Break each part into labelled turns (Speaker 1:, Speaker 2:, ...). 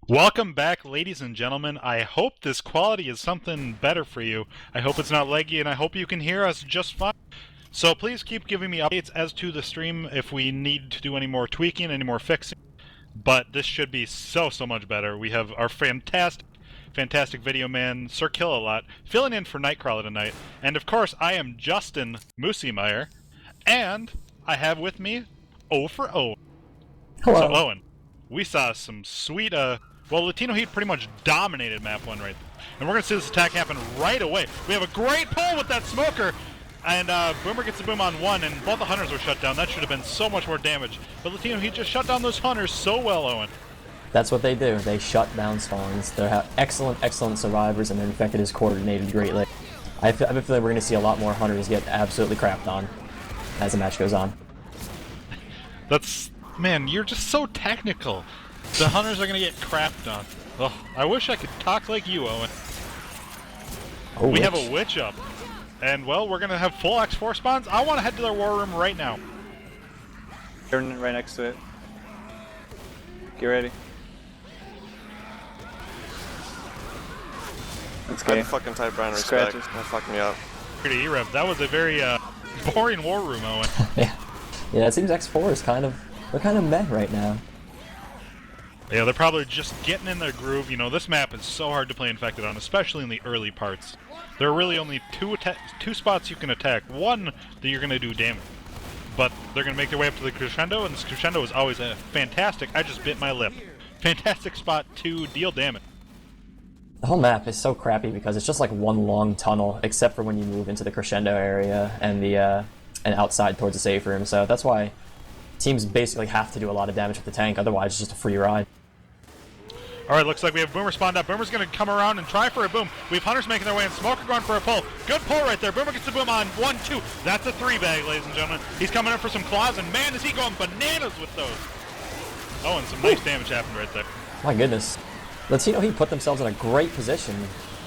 Speaker 1: Welcome back, ladies and gentlemen. I hope this quality is something better for you. I hope it's not laggy, and I hope you can hear us just fine. So please keep giving me updates as to the stream if we need to do any more tweaking, any more fixing. But this should be so much better. We have our fantastic video man, Sir Killalot, filling in for Nightcrawler tonight. And of course, I am Justin Moosey, and I have with me O for Owen.
Speaker 2: Hello.
Speaker 1: So Owen, we saw some sweet, well, Latino Heat pretty much dominated map 1 right there. And we're going to see this attack happen right away. We have a great pull with that smoker, and Boomer gets the boom on 1, and both the hunters were shut down. That should have been so much more damage. But Latino Heat just shut down those hunters so well, Owen.
Speaker 2: That's what they do. They shut down spawns. They're excellent survivors, and their infected is coordinated greatly. I have a feeling we're going to see a lot more hunters get absolutely crapped on as the match goes on.
Speaker 1: Man, you're just so technical. The hunters are going to get crapped on. Oh, I wish I could talk like you, Owen.
Speaker 2: Oh,
Speaker 1: we have a witch up. And, well, we're going to have full X4 spawns. I want to head to their war room right now.
Speaker 3: You're right next to it. Get ready. Let's
Speaker 4: I
Speaker 3: go.
Speaker 4: had to fucking type Brian respect.
Speaker 3: Scratches.
Speaker 4: That fucked me up.
Speaker 1: E-rev. That was a very boring war room, Owen.
Speaker 2: Yeah, it seems X4 is they're kind of meh right now.
Speaker 1: Yeah, they're probably just getting in their groove. You know, this map is so hard to play infected on, especially in the early parts. There are really only two spots you can attack. One that you're going to do damage. But they're going to make their way up to the Crescendo, and this Crescendo is always fantastic. I just bit my lip. Fantastic spot to deal damage.
Speaker 2: The whole map is so crappy because it's just like one long tunnel, except for when you move into the Crescendo area and and outside towards the safe room. So that's why teams basically have to do a lot of damage with the tank, otherwise it's just a free ride.
Speaker 1: Alright, looks like we have Boomer spawned up. Boomer's going to come around and try for a boom. We have Hunters making their way in. Smoker going for a pull. Good pull right there. Boomer gets the boom on 1, 2. That's a 3-bag, ladies and gentlemen. He's coming in for some claws, and man, is he going bananas with those. Oh, and some nice damage happened right there.
Speaker 2: My goodness. Latino Heat put themselves in a great position.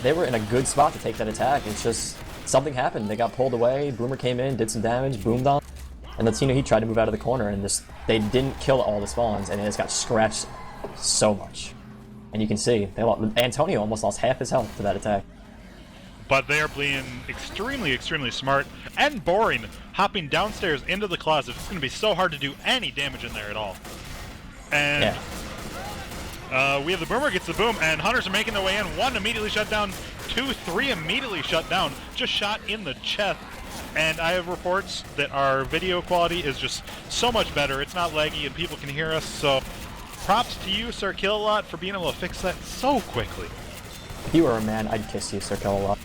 Speaker 2: They were in a good spot to take that attack. It's just something happened. They got pulled away. Boomer came in, did some damage, boomed on. And Latino Heat tried to move out of the corner, and they didn't kill all the spawns, and it just got scratched so much. And you can see, Antonio almost lost half his health to that attack.
Speaker 1: But they are being extremely smart and boring, hopping downstairs into the closet. It's going to be so hard to do any damage in there at all. And we have the Boomer gets the boom, and Hunters are making their way in. 1 immediately shut down, 2, 3 immediately shut down, just shot in the chest. And I have reports that our video quality is just so much better. It's not laggy and people can hear us, so props to you, Sir Killalot, for being able to fix that so quickly.
Speaker 2: If you were a man, I'd kiss you, Sir Killalot.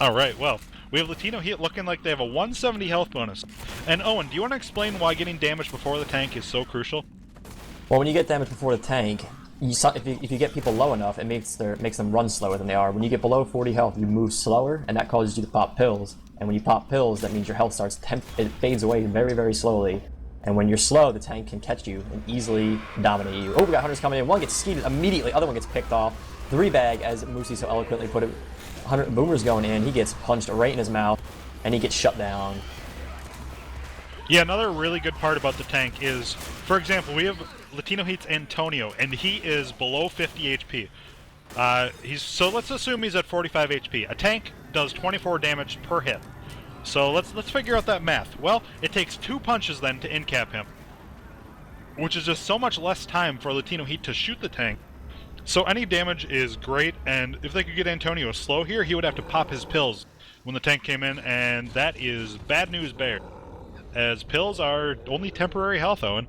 Speaker 1: Alright, well, we have Latino Heat looking like they have a 170 health bonus. And Owen, do you want to explain why getting damage before the tank is so crucial?
Speaker 2: Well, when you get damage before the tank, if you get people low enough, it makes them run slower than they are. When you get below 40 health, you move slower, and that causes you to pop pills. And when you pop pills, that means your health it fades away very slowly. And when you're slow, the tank can catch you and easily dominate you. Oh, we got hunters coming in. One gets skeeted immediately, other one gets picked off. 3-bag, as Moosey so eloquently put it. Boomer's going in, he gets punched right in his mouth, and he gets shut down.
Speaker 1: Yeah, another really good part about the tank is, for example, we have Latino Heat's Antonio, and he is below 50 HP. So let's assume he's at 45 HP. A tank does 24 damage per hit. So let's figure out that math. Well, it takes 2 punches then to in-cap him, which is just so much less time for Latino Heat to shoot the tank. So any damage is great, and if they could get Antonio slow here, he would have to pop his pills when the tank came in, and that is bad news bear, as pills are only temporary health, Owen.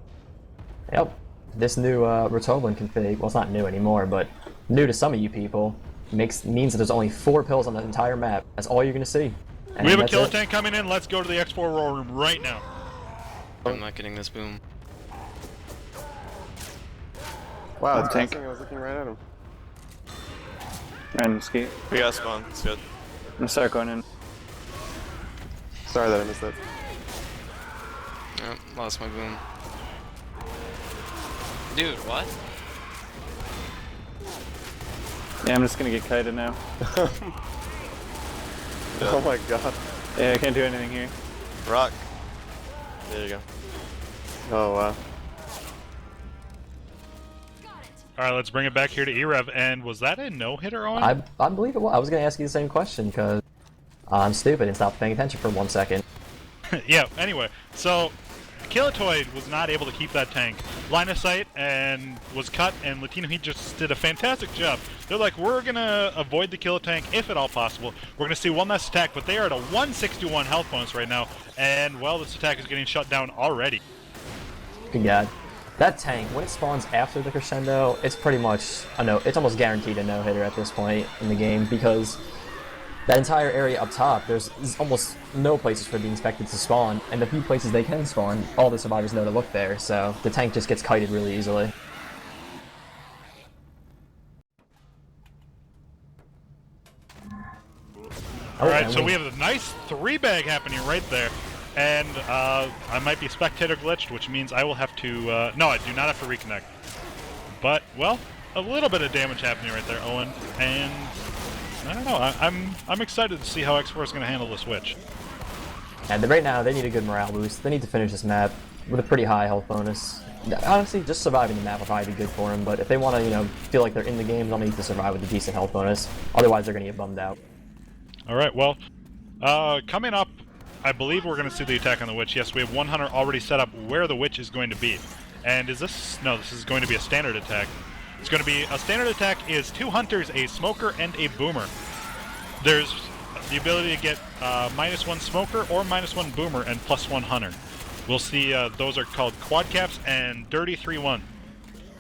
Speaker 2: Yep. This new Rotoblin config, well, it's not new anymore, but new to some of you people, means that there's only 4 pills on the entire map. That's all you're going to see. And
Speaker 1: we have a killer tank coming in. Let's go to the X4 war room right now.
Speaker 5: I'm not getting this boom.
Speaker 4: Wow,
Speaker 3: That's
Speaker 4: the tank. I was looking right at him.
Speaker 3: Random skate.
Speaker 4: We got spawn. It's good.
Speaker 3: I'm gonna start going in.
Speaker 4: Sorry that I missed that.
Speaker 5: Oh, lost my boom. Dude, what?
Speaker 3: Yeah, I'm just gonna get kited now.
Speaker 4: Oh my god.
Speaker 3: Yeah, I can't do anything here.
Speaker 4: Rock. There you go. Oh wow.
Speaker 1: All right, let's bring it back here to e-rev. And was that a no-hitter, Owen?
Speaker 2: I believe it was. I was going to ask you the same question because I'm stupid and stopped paying attention for 1 second.
Speaker 1: Yeah, anyway, so Killalot was not able to keep that tank line of sight and was cut, and Latino Heat just did a fantastic job. They're like, we're going to avoid the kill tank if at all possible. We're going to see one last attack, but they are at a 161 health bonus right now, and, well, this attack is getting shut down already.
Speaker 2: Good God. That tank, when it spawns after the Crescendo, it's pretty much, it's almost guaranteed a no-hitter at this point in the game because that entire area up top, there's almost no places for the infected to spawn, and the few places they can spawn, all the survivors know to look there, so the tank just gets kited really easily.
Speaker 1: Alright, so we have a nice 3-bag happening right there, and I might be spectator glitched, which means I will have to, no, I do not have to reconnect. But, well, a little bit of damage happening right there, Owen, and I don't know. I'm excited to see how X4 is going to handle the switch.
Speaker 2: And right now, they need a good morale boost. They need to finish this map with a pretty high health bonus. Honestly, just surviving the map will probably be good for them. But if they want to, feel like they're in the game, they'll need to survive with a decent health bonus. Otherwise, they're going to get bummed out.
Speaker 1: All right. Well, coming up, I believe we're going to see the attack on the witch. Yes, we have one hunter already set up where the witch is going to be. And is this? No, this is going to be a standard attack. It's going to be a standard attack is 2 hunters, a smoker, and a boomer. There's the ability to get -1 smoker or -1 boomer and +1 hunter. We'll see those are called quad caps and dirty 3-1.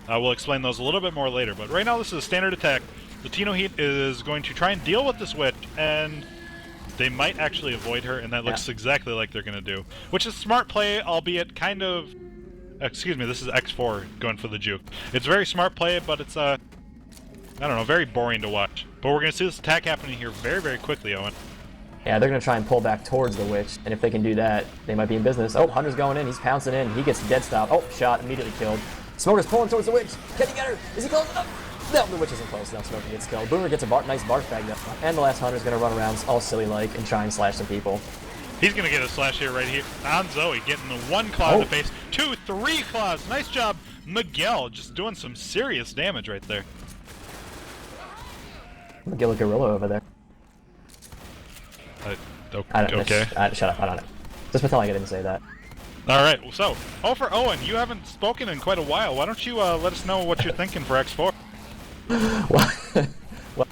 Speaker 1: We'll explain those a little bit more later, but right now this is a standard attack. Latino Heat is going to try and deal with this witch, and they might actually avoid her, and that looks exactly like they're going to do. Which is smart play, albeit kind of... Excuse me, this is X4 going for the juke. It's very smart play, but it's, I don't know, very boring to watch. But we're going to see this attack happening here very, very quickly, Owen.
Speaker 2: Yeah, they're going to try and pull back towards the witch, and if they can do that, they might be in business. Oh, Hunter's going in, he's pouncing in, he gets dead stop. Oh, shot, immediately killed. Smoker's pulling towards the witch. Can he get her? Is he close enough? No, the witch isn't close enough. Smoker gets killed. Boomer gets a nice barf bag up, and the last Hunter's going to run around all silly-like and try and slash some people.
Speaker 1: He's going to get a slash here right here on Zoe, getting the 1 claw in the face, 2, 3 claws. Nice job, Miguel, just doing some serious damage right there.
Speaker 2: Miguel Gorilla over there.
Speaker 1: Okay.
Speaker 2: Shut up, I don't know. Just pretend like I didn't say that.
Speaker 1: Alright, so, for Owen, you haven't spoken in quite a while. Why don't you let us know what you're thinking for X4?
Speaker 2: well,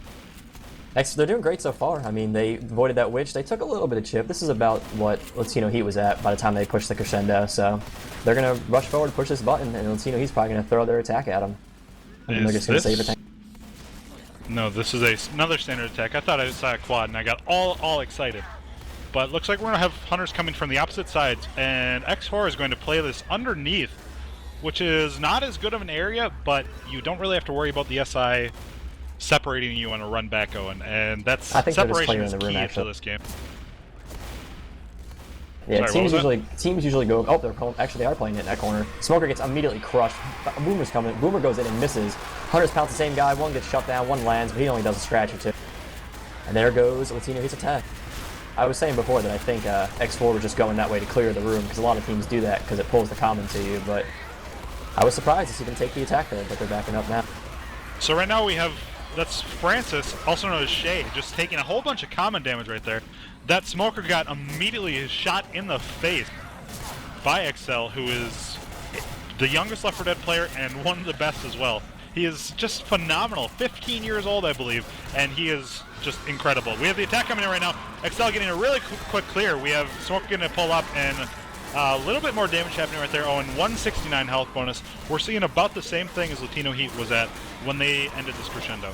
Speaker 2: they're doing great so far. I mean, they avoided that witch. They took a little bit of chip. This is about what Latino Heat was at by the time they pushed the Crescendo, so they're going to rush forward, push this button, and Latino Heat's probably going to throw their attack at them. And they're just going to save a tank.
Speaker 1: No, this is another standard attack. I thought I saw a quad, and I got all excited. But looks like we're going to have hunters coming from the opposite sides, and X4 is going to play this underneath, which is not as good of an area, but you don't really have to worry about the SI separating you on a run back, Owen, and that's separation is key to this game.
Speaker 2: Yeah, sorry, teams usually go. Oh, they are playing it in that corner. Smoker gets immediately crushed. Boomer's coming. Boomer goes in and misses. Hunters pounce the same guy. One gets shut down. One lands, but he only does a scratch or two. And there goes Latino Heat's attack. I was saying before that I think X4 was just going that way to clear the room because a lot of teams do that because it pulls the common to you. But I was surprised to see them take the attack there, but they're backing up now.
Speaker 1: So right now we have. That's Francis, also known as Shay, just taking a whole bunch of common damage right there. That smoker got immediately shot in the face by XL, who is the youngest Left 4 Dead player and one of the best as well. He is just phenomenal, 15 years old I believe, and he is just incredible. We have the attack coming in right now. XL getting a really quick clear. We have Smoker going to pull up and a little bit more damage happening right there. Owen, 169 health bonus. We're seeing about the same thing as Latino Heat was at when they ended this Crescendo.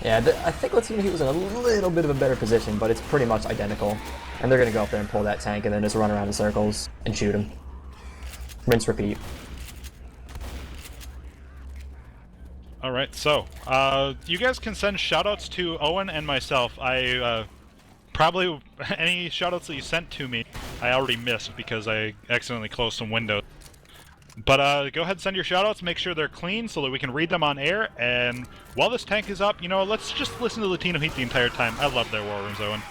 Speaker 2: Yeah, I think Latino Heat was in a little bit of a better position, but it's pretty much identical. And they're going to go up there and pull that tank and then just run around in circles and shoot him. Rinse, repeat.
Speaker 1: Alright, so, you guys can send shoutouts to Owen and myself. Probably any shoutouts that you sent to me, I already missed because I accidentally closed some windows. But go ahead and send your shoutouts, make sure they're clean so that we can read them on air, and while this tank is up, let's just listen to Latino Heat the entire time. I love their war rooms, Owen.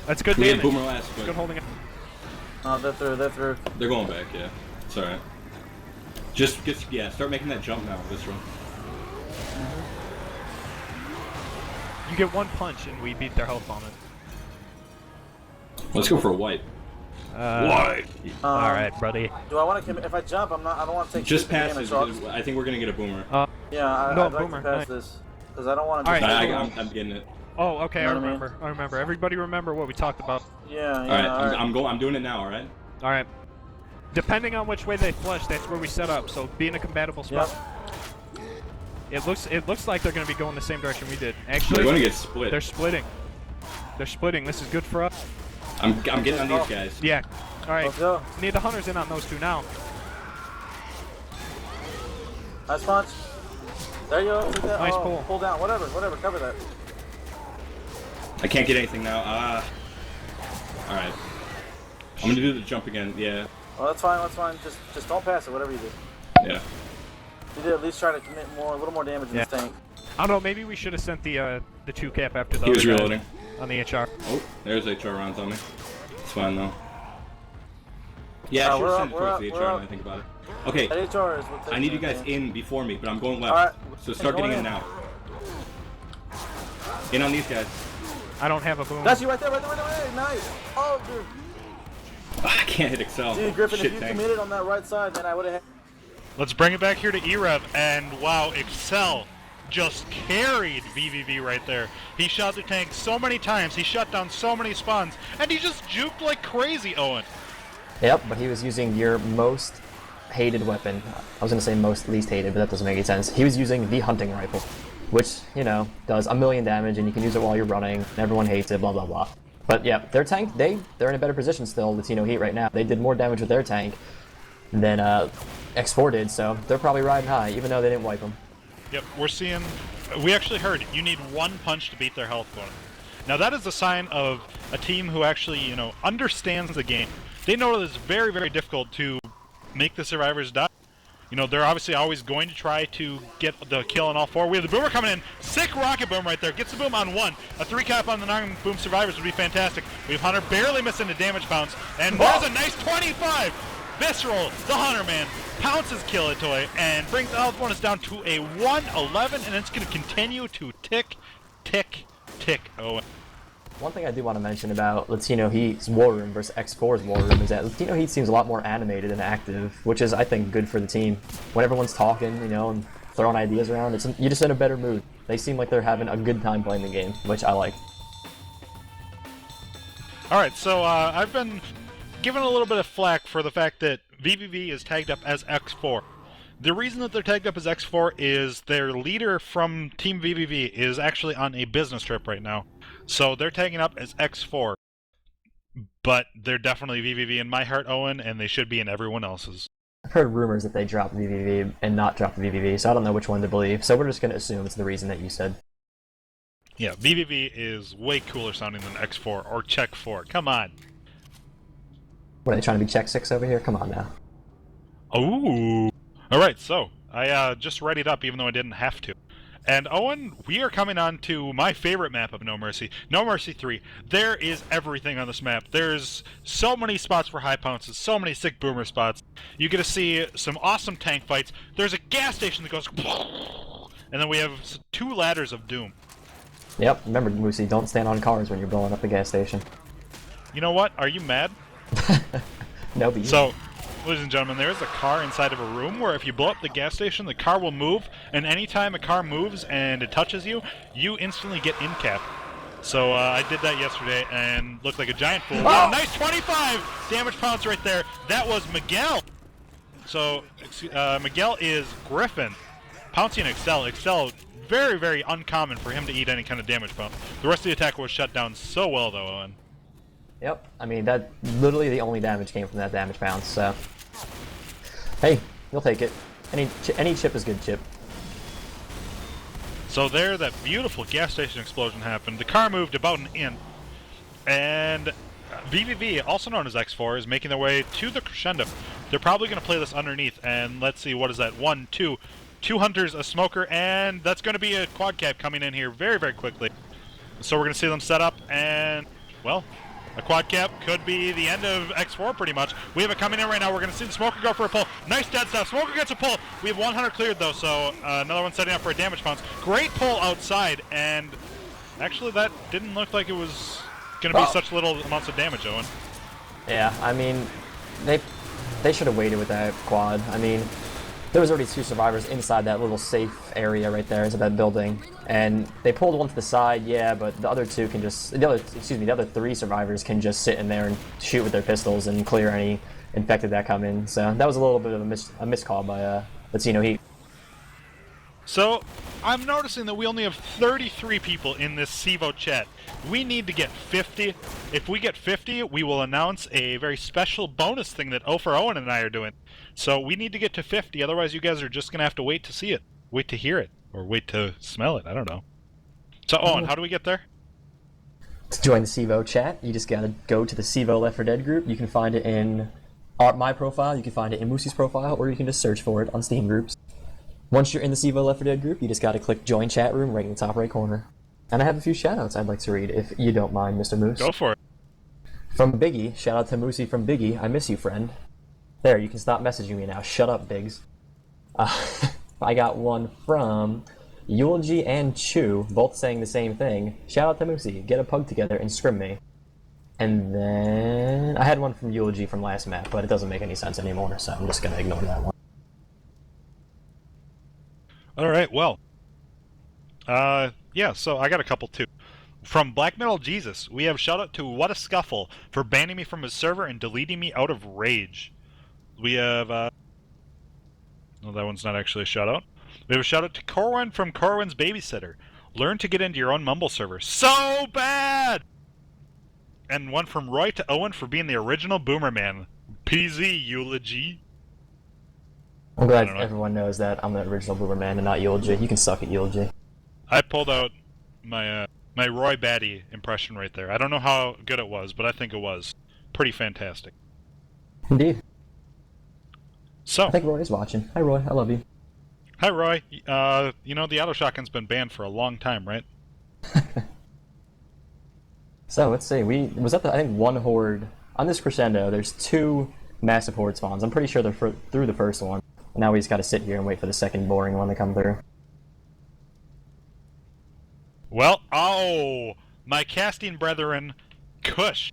Speaker 6: That's good
Speaker 7: damage.
Speaker 6: Boomer last, but
Speaker 3: They're through.
Speaker 7: they're going back, yeah. It's alright.
Speaker 6: Just yeah, start making that jump now, this run.
Speaker 7: You get one punch and we beat their health on it.
Speaker 6: Let's go for a wipe.
Speaker 7: Wipe! Alright, buddy.
Speaker 8: Do I want to? If I jump, I don't want to take.
Speaker 6: Just pass
Speaker 8: damage,
Speaker 6: it.
Speaker 8: so I'll just-
Speaker 6: I think we're gonna get a boomer.
Speaker 8: Yeah,
Speaker 7: No,
Speaker 8: I'd like
Speaker 7: boomer,
Speaker 8: to pass
Speaker 7: nice.
Speaker 8: this because I don't want to.
Speaker 7: All right.
Speaker 6: I'm getting it.
Speaker 7: Oh, okay,
Speaker 8: You know
Speaker 7: I
Speaker 8: what I mean?
Speaker 7: remember. I remember. Everybody remember what we talked about.
Speaker 8: Yeah,
Speaker 6: All right, I'm doing it now. All right.
Speaker 7: Alright. Depending on which way they flush, that's where we set up, so be in a compatible spot.
Speaker 8: Yep.
Speaker 7: It looks like they're gonna be going the same direction we did.
Speaker 6: They're
Speaker 7: Actually,
Speaker 6: going to get split.
Speaker 7: they're splitting. They're splitting. This is good for us.
Speaker 6: I'm getting on these guys.
Speaker 7: Yeah. Alright.
Speaker 8: Let's go.
Speaker 7: Need the hunters in on those two now.
Speaker 8: Nice punch. There you go.
Speaker 7: Nice pull.
Speaker 8: Pull down. Whatever. Cover that.
Speaker 6: I can't get anything now. All right. I'm gonna do the jump again. Yeah.
Speaker 8: Well, that's fine. Just don't pass it. Whatever you do.
Speaker 6: Yeah.
Speaker 8: You did at least try to commit a little more damage in this tank.
Speaker 7: I don't know. Maybe we should have sent the 2 cap after the
Speaker 6: He was
Speaker 7: other guy
Speaker 6: reloading.
Speaker 7: on the HR.
Speaker 6: Oh, there's HR rounds on me. It's fine though. Yeah, I should
Speaker 8: we're
Speaker 6: have
Speaker 8: up,
Speaker 6: sent it
Speaker 8: we're
Speaker 6: towards
Speaker 8: up,
Speaker 6: the
Speaker 8: we're
Speaker 6: HR
Speaker 8: up.
Speaker 6: when I think about it. Okay,
Speaker 8: That HR is what
Speaker 6: I need you guys in before me, but I'm going left.
Speaker 8: Alright.
Speaker 6: So start getting in now. In on these guys.
Speaker 7: I don't have a boom.
Speaker 8: That's you right there. Nice. Oh, dude.
Speaker 6: I can't hit Excel.
Speaker 8: Dude, Griffin,
Speaker 6: Shit
Speaker 8: if you
Speaker 6: tank.
Speaker 8: committed on that right side, then I would have.
Speaker 1: Let's bring it back here to e-rev, and wow, Excel just carried vVv right there. He shot the tank so many times, he shut down so many spawns, and he just juked like crazy, Owen.
Speaker 2: Yep, but he was using your most hated weapon. I was gonna say most least hated, but that doesn't make any sense. He was using the hunting rifle, which, you know, does 1,000,000 damage, and you can use it while you're running, and everyone hates it, blah blah blah. But yeah, their tank, they're in a better position still, Latino Heat right now. They did more damage with their tank than X4 did, so they're probably riding high, even though they didn't wipe them.
Speaker 1: Yep, we actually heard you need one punch to beat their health bonus. Now that is a sign of a team who actually, you know, understands the game. They know that it's very, very difficult to make the survivors die. You know, they're obviously always going to try to get the kill on all 4. We have the boomer coming in. Sick rocket boom right there. Gets the boom on 1. A 3 cap on the non-boom survivors would be fantastic. We have Hunter barely missing the damage bounce. And there's a nice 25! Visceral, the Hunter man, pounces Killalot and brings the health bonus down to a 111, and it's going to continue to tick, tick, tick. Oh.
Speaker 2: One thing I do want to mention about Latino Heat's war room versus X4's war room is that Latino Heat seems a lot more animated and active, which is, I think, good for the team. When everyone's talking, you know, and throwing ideas around, you're just in a better mood. They seem like they're having a good time playing the game, which I like.
Speaker 1: Alright, so I've been given a little bit of flack for the fact that vVv is tagged up as X4. The reason that they're tagged up as X4 is their leader from Team vVv is actually on a business trip right now. So they're tagging up as X4. But they're definitely vVv in my heart, Owen, and they should be in everyone else's.
Speaker 2: I've heard rumors that they dropped vVv and not dropped vVv, so I don't know which one to believe. So we're just going to assume it's the reason that you said.
Speaker 1: Yeah, vVv is way cooler sounding than X4 or Check 4. Come on.
Speaker 2: What, are they trying to be Check 6 over here? Come on now.
Speaker 1: Ooh. Alright, so I just readied up even though I didn't have to. And Owen, we are coming on to my favorite map of No Mercy. No Mercy 3. There is everything on this map. There's so many spots for high pounces, so many sick boomer spots. You get to see some awesome tank fights. There's a gas station that goes and then we have 2 ladders of doom.
Speaker 2: Yep, remember, Moosey, don't stand on cars when you're blowing up the gas station.
Speaker 1: You know what? Are you mad?
Speaker 2: No, but
Speaker 1: So, ladies and gentlemen, there is a car inside of a room where if you blow up the gas station, the car will move, and anytime a car moves and it touches you, you instantly get in cap. So I did that yesterday and looked like a giant fool. Oh! Nice 25 damage pounce right there. That was Miguel. So Miguel is Griffin. Pouncing Excel. Excel, very, very uncommon for him to eat any kind of damage pounce. The rest of the attack was shut down so well, though, Owen.
Speaker 2: Yep, I mean, that literally the only damage came from that damage bounce, so... Hey, you'll take it. Any chip is good chip.
Speaker 1: So there, that beautiful gas station explosion happened. The car moved about an inch. And vVv, also known as X4, is making their way to the Crescendo. They're probably going to play this underneath, and let's see, what is that? 1, 2... 2 hunters, a smoker, and that's going to be a quad cap coming in here very, very quickly. So we're going to see them set up, and, well, A quad cap could be the end of X4 pretty much. We have it coming in right now. We're going to see the Smoker go for a pull. Nice dead stuff. Smoker gets a pull. We have 100 cleared though, so another one setting up for a damage bounce. Great pull outside, and actually that didn't look like it was going to be such little amounts of damage, Owen.
Speaker 2: Yeah, I mean, they should have waited with that quad. I mean, there was already 2 survivors inside that little safe area right there inside that building, and they pulled one to the side, yeah, but the other 2 can just, the other 3 survivors can just sit in there and shoot with their pistols and clear any infected that come in. So that was a little bit of a miscall by Latino Heat.
Speaker 1: So, I'm noticing that we only have 33 people in this Cevo chat. We need to get 50. If we get 50, we will announce a very special bonus thing that Owen and I are doing. So we need to get to 50, otherwise you guys are just going to have to wait to see it. Wait to hear it. Or wait to smell it, I don't know. So Owen, how do we get there?
Speaker 2: To join the Cevo chat, you just gotta go to the Cevo L4D group. You can find it in my profile, you can find it in Moosey's profile, or you can just search for it on Steam groups. Once you're in the Cevo L4D group, you just gotta click join chat room right in the top right corner. And I have a few shoutouts I'd like to read, if you don't mind, Mr. Moose.
Speaker 1: Go for it.
Speaker 2: From Biggie, shout out to Moosey from Biggie, I miss you, friend. There, you can stop messaging me now. Shut up, Biggs. I got one from Eulogy and Chew, both saying the same thing. Shout out to Moosey, get a pug together and scrim me. And then I had one from Eulogy from last map, but it doesn't make any sense anymore, so I'm just gonna ignore that one.
Speaker 1: Alright, well. Yeah, so I got a couple too. From Black Metal Jesus, we have shout out to What a Scuffle for banning me from his server and deleting me out of rage. We have, no, that one's not actually a shout out. We have a shout out to Corwin from Corwin's Babysitter. Learn to get into your own Mumble server. So bad! And one from Roy to Owen for being the original Boomer Man. PZ Eulogy.
Speaker 2: I'm glad everyone knows that I'm the original Boomer Man and not Eulogy. You can suck at Eulogy.
Speaker 1: I pulled out my my Roy Batty impression right there. I don't know how good it was, but I think it was pretty fantastic.
Speaker 2: Indeed.
Speaker 1: So
Speaker 2: I think Roy is watching. Hi Roy, I love you.
Speaker 1: Hi Roy. You know the auto shotgun's been banned for a long time, right?
Speaker 2: So let's see. We was up to, I think, 1 horde on this Crescendo. There's 2 massive horde spawns. I'm pretty sure they're through the first one. And now we just got to sit here and wait for the second boring one to come through.
Speaker 1: Well, oh, my casting brethren, Kush,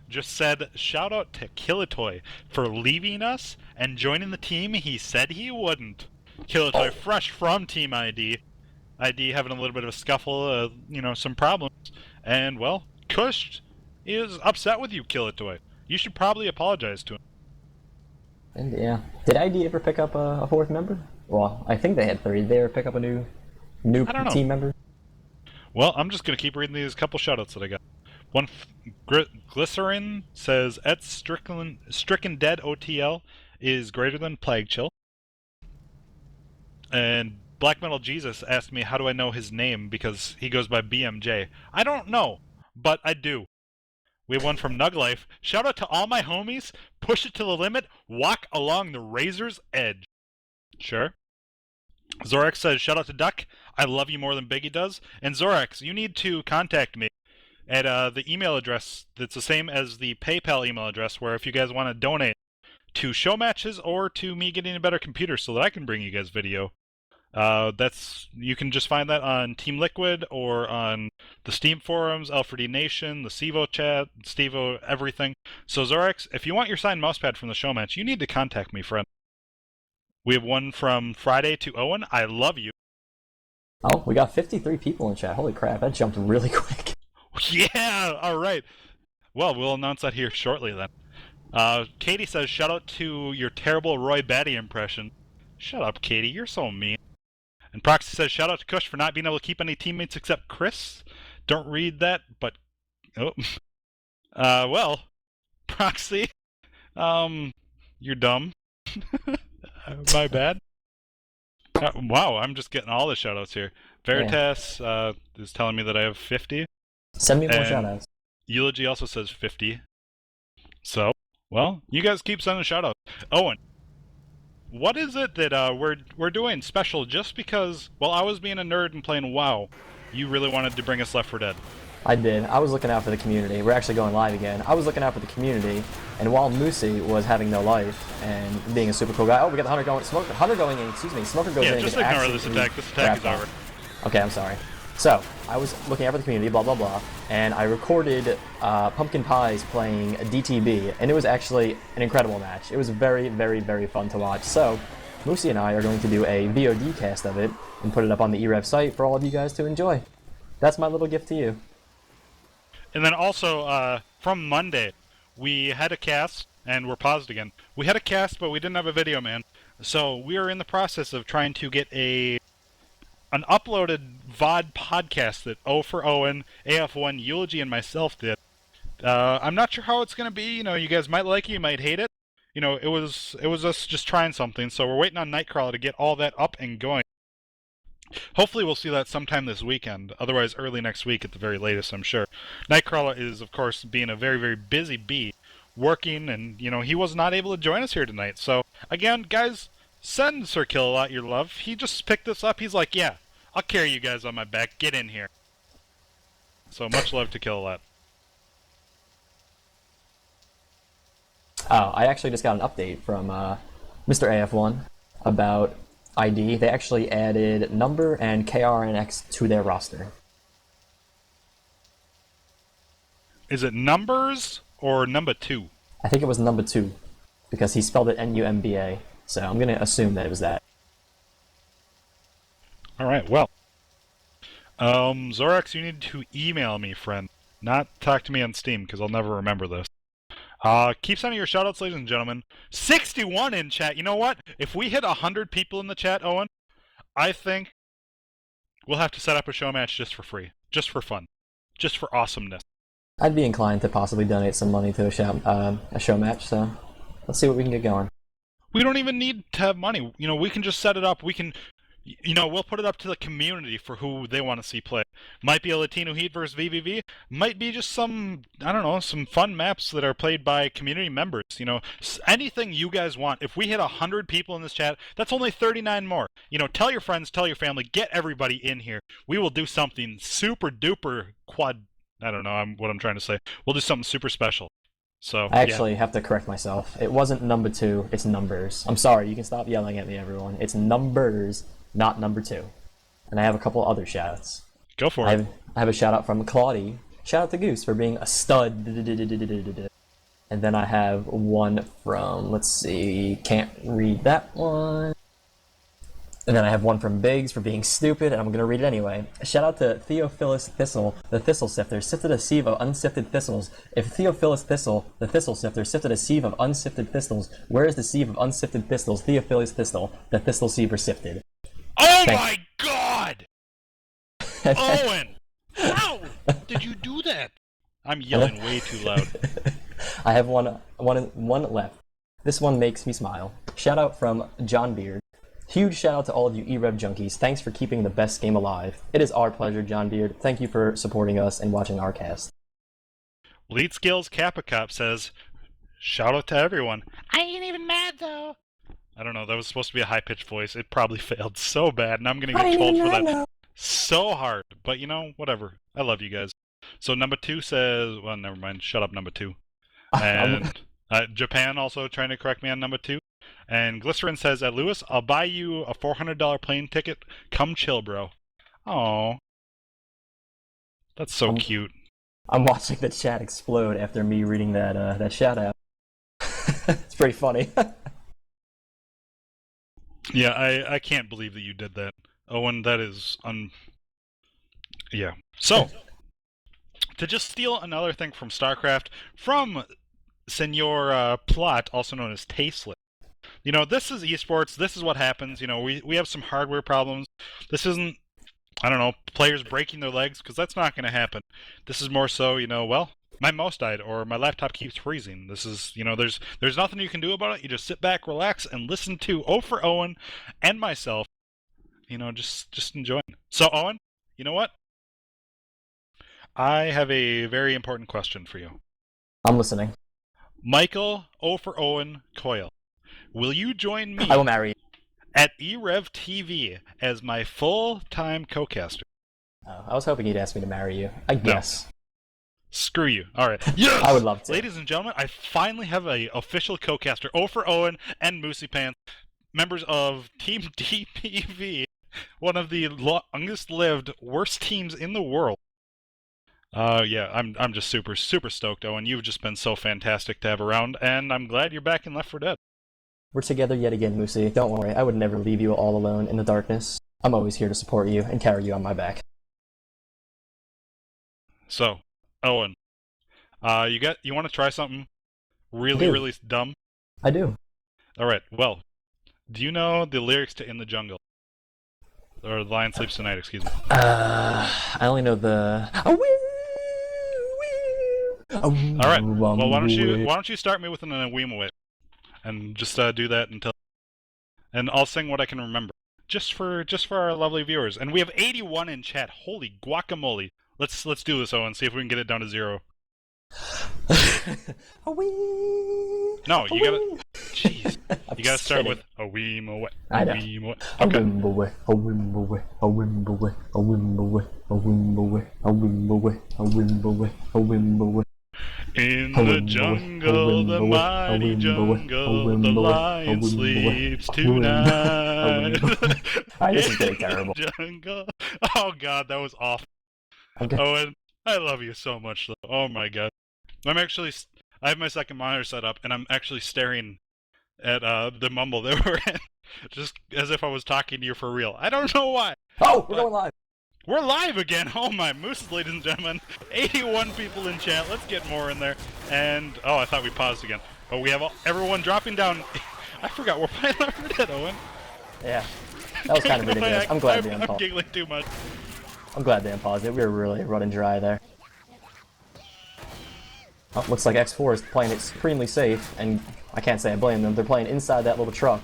Speaker 1: just said shout out to Killatoy for leaving us and joining the team he said he wouldn't. Killatoy, fresh from Team ID. ID having a little bit of a scuffle, you know, some problems. And, well, Kush is upset with you, Killatoy. You should probably apologize to him.
Speaker 2: And yeah, did ID ever pick up a 4th member? Well, I think they had 3. Did they ever pick up a new team member?
Speaker 1: Well, I'm just going to keep reading these couple shoutouts that I got. One, Glycerin says, Et Stricken Dead OTL is greater than Plague Chill. And Black Metal Jesus asked me how do I know his name because he goes by BMJ. I don't know, but I do. We have one from Nuglife. Shout out to all my homies. Push it to the limit. Walk along the razor's edge. Sure. Zorax says, shout out to Duck. I love you more than Biggie does. And Zorax, you need to contact me at the email address that's the same as the PayPal email address, where if you guys want to donate to show matches or to me getting a better computer so that I can bring you guys video, you can just find that on Team Liquid or on the Steam forums, L4D Nation, the Cevo chat, Stevo, everything. So Zorax, if you want your signed mousepad from the show match, you need to contact me, friend. We have one from Friday to Owen. I love you.
Speaker 2: Oh, we got 53 people in chat. Holy crap, that jumped really quick.
Speaker 1: Yeah, alright. Well, we'll announce that here shortly then. Katie says, shout out to your terrible Roy Batty impression. Shut up, Katie, you're so mean. And Proxy says, shout out to Kush for not being able to keep any teammates except Chris. Don't read that, but... Oh. Well, Proxy, you're dumb. My bad. Wow, I'm just getting all the shoutouts here. Veritas is telling me that I have 50.
Speaker 2: Send me more shoutouts.
Speaker 1: Eulogy also says 50. So, well, you guys keep sending shoutouts. Owen, what is it that we're doing special just because, well, I was being a nerd and playing WoW, you really wanted to bring us Left 4 Dead?
Speaker 2: I did. I was looking out for the community. We're actually going live again. I was looking out for the community, and while Moosey was having no life and being a super cool guy, oh, we got the Hunter going. Hunter going in. Excuse me. Smoker goes in.
Speaker 1: Yeah,
Speaker 2: and
Speaker 1: just
Speaker 2: gets
Speaker 1: ignore this
Speaker 2: absolutely
Speaker 1: attack. This attack is
Speaker 2: wrapped
Speaker 1: over.
Speaker 2: up. Okay, I'm sorry. So I was looking out for the community, blah blah blah, and I recorded Pumpkin Pies playing DTB, and it was actually an incredible match. It was very, very, very fun to watch. So Moosey and I are going to do a VOD cast of it and put it up on the e-rev site for all of you guys to enjoy. That's my little gift to you.
Speaker 1: And then also, from Monday, we had a cast, and we're paused again. We had a cast, but we didn't have a video, man. So we are in the process of trying to get an uploaded VOD podcast that O for Owen, AF1, Eulogy, and myself did. I'm not sure how it's going to be. You know, you guys might like it, you might hate it. You know, it was us just trying something, so we're waiting on Nightcrawler to get all that up and going. Hopefully we'll see that sometime this weekend, otherwise early next week at the very latest, I'm sure. Nightcrawler is, of course, being a very, very busy bee, working, and, you know, he was not able to join us here tonight. So, again, guys, send Sir Killalot your love. He just picked this up. He's like, yeah, I'll carry you guys on my back. Get in here. So, much love to Killalot.
Speaker 2: Oh, I actually just got an update from Mr. AF1 about ID. They actually added Number and KRNX to their roster.
Speaker 1: Is it Numbers or number 2?
Speaker 2: I think it was number 2, because he spelled it Numba, so I'm going to assume that it was that.
Speaker 1: Alright, well. Zorax, you need to email me, friend. Not talk to me on Steam, because I'll never remember this. Keep sending your shoutouts, ladies and gentlemen. 61 in chat. You know what? If we hit 100 people in the chat, Owen, I think we'll have to set up a show match just for free. Just for fun. Just for awesomeness.
Speaker 2: I'd be inclined to possibly donate some money to a show match, so let's see what we can get going.
Speaker 1: We don't even need to have money. You know, we can just set it up. We can, you know, we'll put it up to the community for who they want to see play. Might be a Latino Heat versus vVv. Might be just some, I don't know, some fun maps that are played by community members. You know, anything you guys want. If we hit 100 people in this chat, that's only 39 more. You know, tell your friends, tell your family, get everybody in here. We will do something super duper quad. I don't know what I'm trying to say. We'll do something super special. So
Speaker 2: I actually have to correct myself. It wasn't number 2, it's Numbers. I'm sorry, you can stop yelling at me, everyone. It's Numbers, not number 2. And I have a couple other shoutouts.
Speaker 1: Go for it.
Speaker 2: I have a shout out from Claudie. Shout out to Goose for being a stud. And then I have one from, let's see, can't read that one. And then I have one from Biggs for being stupid, and I'm going to read it anyway. Shout out to Theophilus Thistle, the Thistle Sifter, sifted a sieve of unsifted thistles. If Theophilus Thistle, the Thistle Sifter, sifted a sieve of unsifted thistles, where is the sieve of unsifted thistles? Theophilus Thistle, the Thistle Siever sifted.
Speaker 1: Oh my god! Owen! How did you do that? I'm yelling way too loud.
Speaker 2: I have one left. This one makes me smile. Shout out from John Beard. Huge shout out to all of you e-rev junkies. Thanks for keeping the best game alive. It is our pleasure, John Beard. Thank you for supporting us and watching our cast.
Speaker 1: Lead Skills Kappa Cop says, shout out to everyone. I ain't even mad though. I don't know, that was supposed to be a high-pitched voice. It probably failed so bad, and I'm gonna get trolled for that so hard. But you know, whatever. I love you guys. So number 2 says, well, never mind. Shut up, number 2. And Japan also trying to correct me on number 2. And Glycerin says, at Lewis, I'll buy you a $400 plane ticket. Come chill, bro. Aww. That's so cute.
Speaker 2: I'm watching the chat explode after me reading that shout out. It's pretty funny.
Speaker 1: Yeah, I can't believe that you did that. Owen, that is yeah. So, to just steal another thing from StarCraft, from Senor Plot, also known as Tasteless. You know, this is esports, this is what happens, you know, we have some hardware problems. This isn't, I don't know, players breaking their legs, because that's not going to happen. This is more so, you know, well, my mouse died, or my laptop keeps freezing. This is, you know, there's nothing you can do about it. You just sit back, relax, and listen to O for Owen and myself, you know, just enjoying. So, Owen, you know what? I have a very important question for you.
Speaker 2: I'm listening.
Speaker 1: Michael O for Owen Coyle. Will you join me
Speaker 2: I will marry you.
Speaker 1: at e-rev TV as my full-time co-caster?
Speaker 2: Oh, I was hoping you'd ask me to marry you. I guess.
Speaker 1: Screw you. Alright. Yes!
Speaker 2: I would love to.
Speaker 1: Ladies and gentlemen, I finally have a official co-caster. O for Owen and Moosey Pants, members of Team DPV, one of the longest-lived, worst teams in the world. Yeah, I'm just super stoked, Owen. You've just been so fantastic to have around, and I'm glad you're back in Left 4 Dead.
Speaker 2: We're together yet again, Moosey. Don't worry, I would never leave you all alone in the darkness. I'm always here to support you and carry you on my back.
Speaker 1: So, Owen, you want to try something really dumb?
Speaker 2: I do.
Speaker 1: Alright, well, do you know the lyrics to In the Jungle? Or The Lion Sleeps Tonight, excuse me.
Speaker 2: I only know the...
Speaker 1: Alright, well, why don't you start me with an Awimawit? And just do that until... And I'll sing what I can remember. Just for our lovely viewers. And we have 81 in chat. Holy guacamole. Let's do this, Owen, see if we can get it down to 0. No, you gotta... Jeez. You gotta start with Awimawit.
Speaker 2: I know. Okay.
Speaker 1: In the jungle, the mighty jungle, the lion sleeps tonight.
Speaker 2: Alright, this is getting terrible.
Speaker 1: Jungle. Oh god, that was awful.
Speaker 2: Okay.
Speaker 1: Owen, I love you so much, though. Oh my god. I have my second monitor set up, and I'm actually staring at the mumble that we're in, just as if I was talking to you for real. I don't know why.
Speaker 2: Oh, we're going live.
Speaker 1: We're live again! Oh my mooses, ladies and gentlemen. 81 people in chat. Let's get more in there. And, oh, I thought we paused again. But we have everyone dropping down. I forgot we're playing Left 4 Dead, Owen.
Speaker 2: Yeah. That was kind of ridiculous. I'm glad they unpaused.
Speaker 1: I'm giggling too much.
Speaker 2: I'm glad they unpaused it. We were really running dry there. Oh, looks like X4 is playing it supremely safe, and I can't say I blame them. They're playing inside that little truck,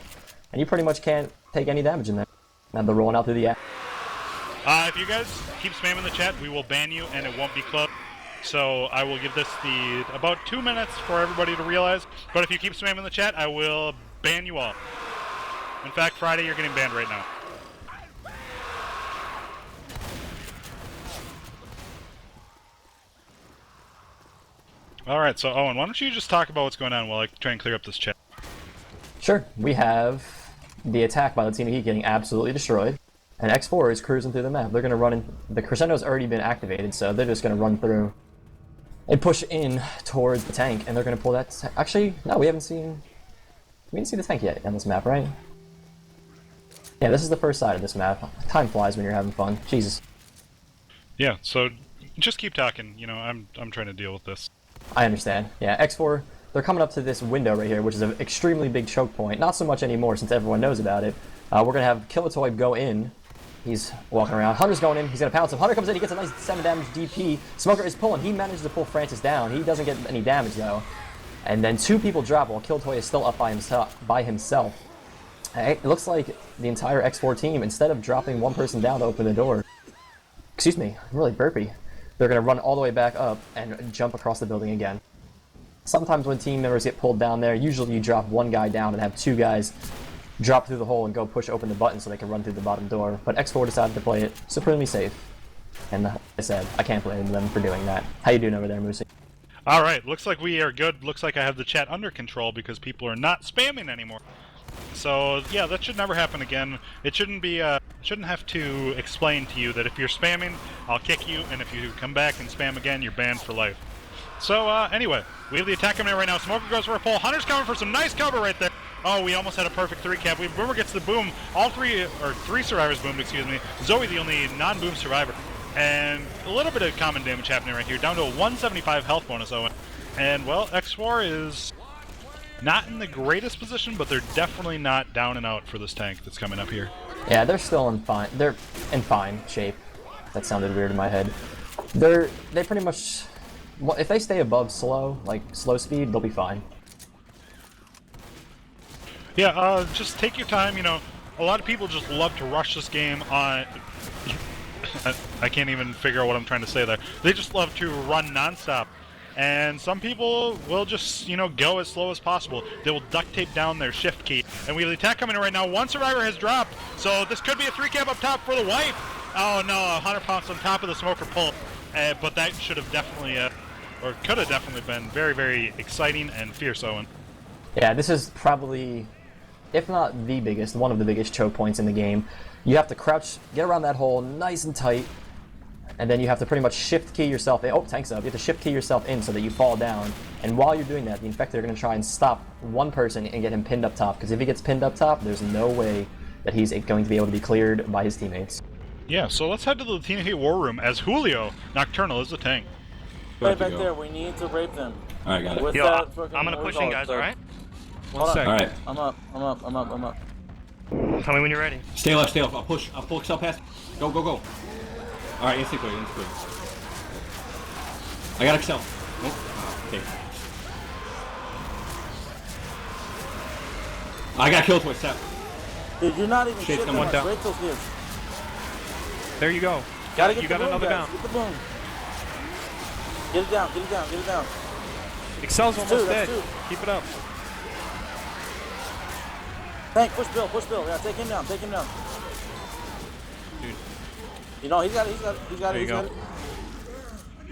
Speaker 2: and you pretty much can't take any damage in there. Now they're rolling out through the app.
Speaker 1: If you guys keep spamming the chat, we will ban you, and it won't be closed. So I will give this about 2 minutes for everybody to realize. But if you keep spamming the chat, I will ban you all. In fact, Friday, you're getting banned right now. Alright, so Owen, why don't you just talk about what's going on while I try and clear up this chat?
Speaker 2: Sure. We have the attack by Latino Heat getting absolutely destroyed. And X4 is cruising through the map. They're going to run in... The Crescendo's already been activated, so they're just going to run through and push in towards the tank, and they're going to pull that... Actually, no, we haven't seen... We didn't see the tank yet on this map, right? Yeah, this is the first side of this map. Time flies when you're having fun. Jesus.
Speaker 1: Yeah, so just keep talking. You know, I'm trying to deal with this.
Speaker 2: I understand. Yeah, X4, they're coming up to this window right here, which is an extremely big choke point. Not so much anymore since everyone knows about it. We're going to have killalot go in. He's walking around. Hunter's going in. He's going to pounce him. Hunter comes in. He gets a nice 7 damage DP. Smoker is pulling. He managed to pull Francis down. He doesn't get any damage, though. And then 2 people drop while killalot is still up by himself. It looks like the entire X4 team, instead of dropping one person down to open the door... Excuse me. I'm really burpy. They're going to run all the way back up and jump across the building again. Sometimes when team members get pulled down there, usually you drop one guy down and have 2 guys drop through the hole and go push open the button so they can run through the bottom door. But X4 decided to play it supremely safe. And like I said, I can't blame them for doing that. How you doing over there, Moosey?
Speaker 1: Alright, looks like we are good. Looks like I have the chat under control because people are not spamming anymore. So, yeah, that should never happen again. It shouldn't be, shouldn't have to explain to you that if you're spamming, I'll kick you, and if you come back and spam again, you're banned for life. So, anyway, we have the attack coming in right now. Smoker goes for a pull. Hunter's coming for some nice cover right there. Oh, we almost had a perfect 3-cap. Boomer gets the boom. All 3 survivors boomed, excuse me. Zoe, the only non-boom survivor. And a little bit of common damage happening right here. Down to a 175 health bonus, Owen. And, well, X4 is not in the greatest position, but they're definitely not down and out for this tank that's coming up here.
Speaker 2: Yeah, they're still in fine. They're in fine shape. That sounded weird in my head. They pretty much... Well, if they stay above slow, like slow speed, they'll be fine.
Speaker 1: Yeah, just take your time, you know. A lot of people just love to rush this game on... I can't even figure out what I'm trying to say there. They just love to run nonstop. And some people will just, you know, go as slow as possible. They will duct tape down their shift key. And we have the attack coming in right now. 1 survivor has dropped, so this could be a 3-cap up top for the wife. Oh no, 100 pounds on top of the smoker pull. But that should have definitely, or could have definitely been very, very exciting and fierce, Owen.
Speaker 2: Yeah, this is probably, if not the biggest, one of the biggest choke points in the game. You have to crouch, get around that hole nice and tight, and then you have to pretty much shift key yourself in. Oh, tank's up. You have to shift key yourself in so that you fall down. And while you're doing that, the Infected are going to try and stop one person and get him pinned up top. Because if he gets pinned up top, there's no way that he's going to be able to be cleared by his teammates.
Speaker 1: Yeah, so let's head to the Latino Heat War Room as Julio Nocturnal is the tank.
Speaker 8: Right back there. We need to rape them.
Speaker 6: Alright, got it.
Speaker 8: With
Speaker 9: Yo,
Speaker 8: that fucking
Speaker 9: I'm gonna push in, guys, alright?
Speaker 7: One sec.
Speaker 6: Alright.
Speaker 8: I'm up.
Speaker 9: Tell me when you're ready.
Speaker 6: Stay left, stay left. I'll push. I'll pull Excel past. Go, go, go. Alright, instant clear, instant clear. I got Excel. Oh, okay. I got killed twice, Seth.
Speaker 8: Dude, you're not even
Speaker 6: Shit's
Speaker 8: shit.
Speaker 6: coming
Speaker 7: down.
Speaker 8: Break those gives.
Speaker 7: There you go.
Speaker 8: Gotta get
Speaker 7: You
Speaker 8: the
Speaker 7: got
Speaker 8: boom,
Speaker 7: another
Speaker 8: guys.
Speaker 7: down.
Speaker 8: Get the boom. Get it down. Get it down. Get it down.
Speaker 7: Excel's
Speaker 8: That's
Speaker 7: almost
Speaker 8: two, that's
Speaker 7: dead.
Speaker 8: two.
Speaker 7: Keep it up.
Speaker 8: Tank, push Bill. Push Bill. Yeah, take him down. Take him down.
Speaker 7: Dude.
Speaker 8: You know, he's got it. He's got it. He's got
Speaker 7: There
Speaker 8: it.
Speaker 7: you
Speaker 8: He's got
Speaker 7: go.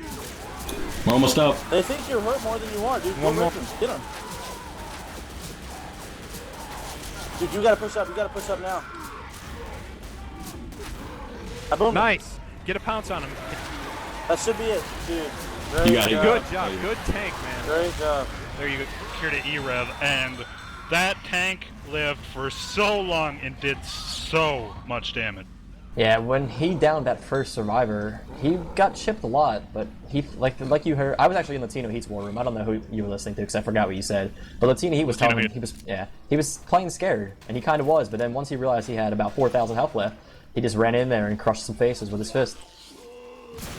Speaker 8: it.
Speaker 6: We're almost up.
Speaker 8: They think you're hurt more than you are, dude. Go
Speaker 7: One more.
Speaker 8: rape him. Get him. Dude, you gotta push up. You gotta push up now. I boomed him.
Speaker 7: Nice. Get a pounce on him.
Speaker 8: That should be it, dude. Very
Speaker 6: You got it.
Speaker 8: job.
Speaker 7: Good job. Good tank, man.
Speaker 8: Great job.
Speaker 1: There you go, here to e-rev, and that tank lived for so long and did so much damage.
Speaker 2: Yeah, when he downed that first survivor, he got chipped a lot, but he, like you heard, I was actually in Latino Heat's war room. I don't know who you were listening to because I forgot what you said. But Latino Heat was
Speaker 1: Latino
Speaker 2: telling
Speaker 1: Heat.
Speaker 2: he was playing scared, and he kind of was. But then once he realized he had about 4,000 health left, he just ran in there and crushed some faces with his fist.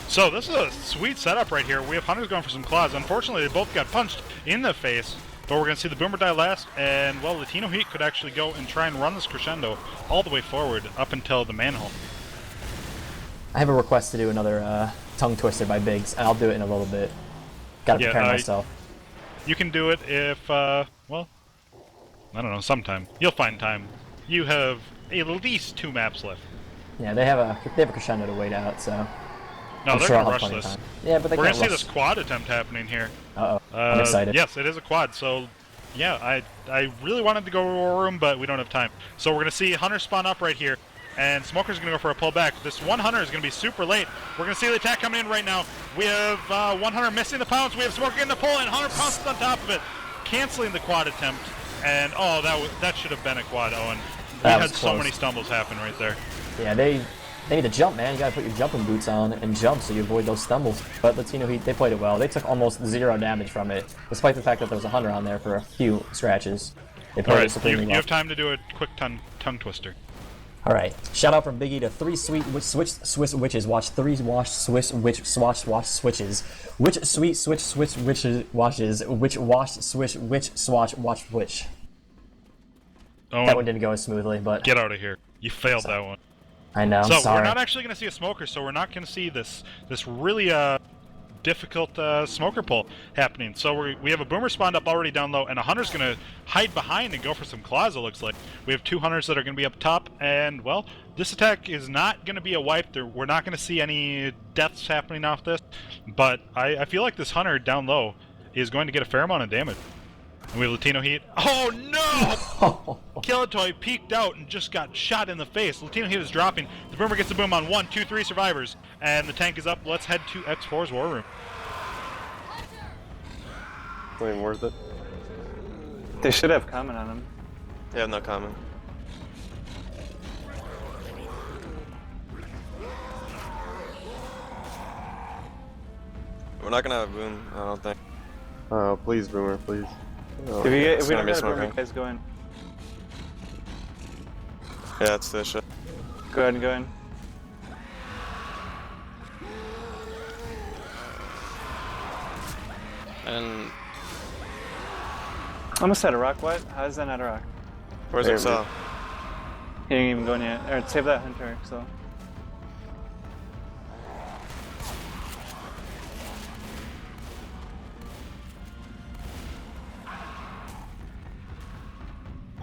Speaker 1: So this is a sweet setup right here. We have Hunters going for some claws. Unfortunately, they both got punched in the face, but we're going to see the Boomer die last, and, well, Latino Heat could actually go and try and run this Crescendo all the way forward up until the manhole.
Speaker 2: I have a request to do another tongue twister by Biggs, and I'll do it in a little bit. Gotta prepare myself.
Speaker 1: You can do it if, well, I don't know, sometime. You'll find time. You have at least 2 maps left.
Speaker 2: Yeah, they have a Crescendo to wait out, so.
Speaker 1: No,
Speaker 2: I'm
Speaker 1: they're
Speaker 2: sure
Speaker 1: going
Speaker 2: I'll
Speaker 1: to
Speaker 2: have
Speaker 1: rush
Speaker 2: plenty of
Speaker 1: this.
Speaker 2: time. Yeah, but they
Speaker 1: We're
Speaker 2: can't
Speaker 1: going to see
Speaker 2: rush.
Speaker 1: this quad attempt happening here.
Speaker 2: Uh-oh. I'm excited.
Speaker 1: Yes, it is a quad, so yeah, I really wanted to go to War Room, but we don't have time. So we're going to see Hunter spawn up right here, and Smoker's going to go for a pullback. This one Hunter is going to be super late. We're going to see the attack coming in right now. We have one Hunter missing the pounce. We have Smoker getting the pull, and Hunter pounces on top of it, canceling the quad attempt. And, oh, that should have been a quad, Owen. We had so many stumbles happen right there.
Speaker 2: Yeah, they need to jump, man. You gotta put your jumping boots on and jump so you avoid those stumbles. But Latino Heat, they played it well. They took almost 0 damage from it, despite the fact that there was a Hunter on there for a few scratches. They played it
Speaker 1: Alright,
Speaker 2: supremely
Speaker 1: you
Speaker 2: well.
Speaker 1: have time to do a quick tongue twister.
Speaker 2: Alright, shout out from Biggie to 3 sweet Swiss witches. Watch 3 wash Swiss witch wash switches. Which sweet switch witches washes. Which wash swish witch swatch watch witch.
Speaker 1: Owen,
Speaker 2: That one didn't go as smoothly, but
Speaker 1: get out of here. You failed that one.
Speaker 2: I know. I'm
Speaker 1: So
Speaker 2: sorry.
Speaker 1: we're not actually going to see a smoker, so we're not going to see this really difficult smoker pull happening. So we have a boomer spawned up already down low, and a Hunter's going to hide behind and go for some claws, it looks like. We have 2 Hunters that are going to be up top, and, well, this attack is not going to be a wipe. We're not going to see any deaths happening off this, but I feel like this Hunter down low is going to get a fair amount of damage. And we have Latino Heat. Oh no! Killalot peeked out and just got shot in the face. Latino Heat is dropping. The Boomer gets the boom on 1, 2, 3 survivors. And the tank is up. Let's head to X4's War Room.
Speaker 4: It's not even worth it.
Speaker 3: They should have comment on him.
Speaker 4: They have no comment. We're not gonna have a boom, I don't think. Oh, please, Boomer, please. Oh,
Speaker 3: If we don't
Speaker 4: be
Speaker 3: get a boomer,
Speaker 4: smoking.
Speaker 3: you guys go in.
Speaker 4: Yeah, it's the shit.
Speaker 3: Go ahead and go in.
Speaker 5: And
Speaker 3: I almost had a rock. What? How is that not a rock?
Speaker 4: Where's
Speaker 3: There,
Speaker 4: Excel?
Speaker 3: He didn't even go in yet. Alright, save that Hunter, so.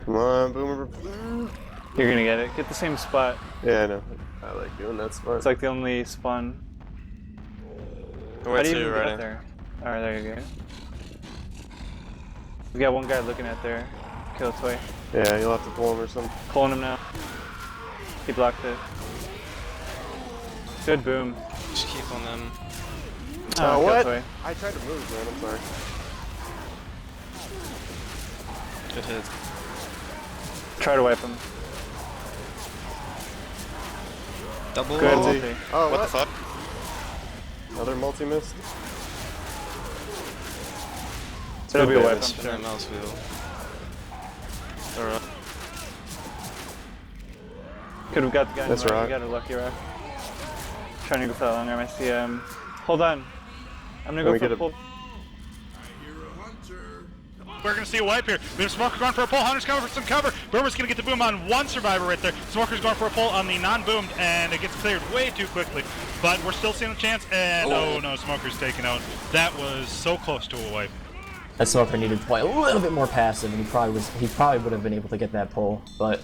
Speaker 4: Come on, Boomer.
Speaker 3: You're gonna get it. Get the same spot.
Speaker 4: Yeah, I know. I like doing that spot.
Speaker 3: It's like the only spawn. How do you even get there? Alright, there you go. We got one guy looking at there. Kill a toy.
Speaker 4: Yeah, you'll have to pull him or something.
Speaker 3: Pulling him now. He blocked it. Good boom.
Speaker 5: Just keep on them.
Speaker 3: Oh,
Speaker 4: what?
Speaker 3: Toy.
Speaker 4: I tried to move, man. I'm sorry.
Speaker 5: Good hit.
Speaker 3: Try to wipe him.
Speaker 5: Double.
Speaker 3: Good
Speaker 4: Multi.
Speaker 3: multi.
Speaker 4: Oh,
Speaker 5: What the fuck?
Speaker 4: Another multi-missed?
Speaker 3: It'll be a wipe, I'm
Speaker 5: Spin
Speaker 3: sure.
Speaker 5: that mouse wheel. Alright.
Speaker 3: Could have got the guy in
Speaker 4: That's
Speaker 3: the rock.
Speaker 4: right.
Speaker 3: We got a lucky rock. Trying to go for that long arm. I see hold on. I'm gonna
Speaker 4: Let me
Speaker 3: go for
Speaker 4: get
Speaker 3: a pull.
Speaker 1: We're going to see a wipe here. We have Smoker going for a pull. Hunter's coming for some cover. Boomer's going to get the boom on one survivor right there. Smoker's going for a pull on the non-boomed, and it gets cleared way too quickly. But we're still seeing a chance, and oh no, Smoker's taken out. That was so close to a wipe.
Speaker 2: That Smoker needed to play a little bit more passive, and he probably would have been able to get that pull, but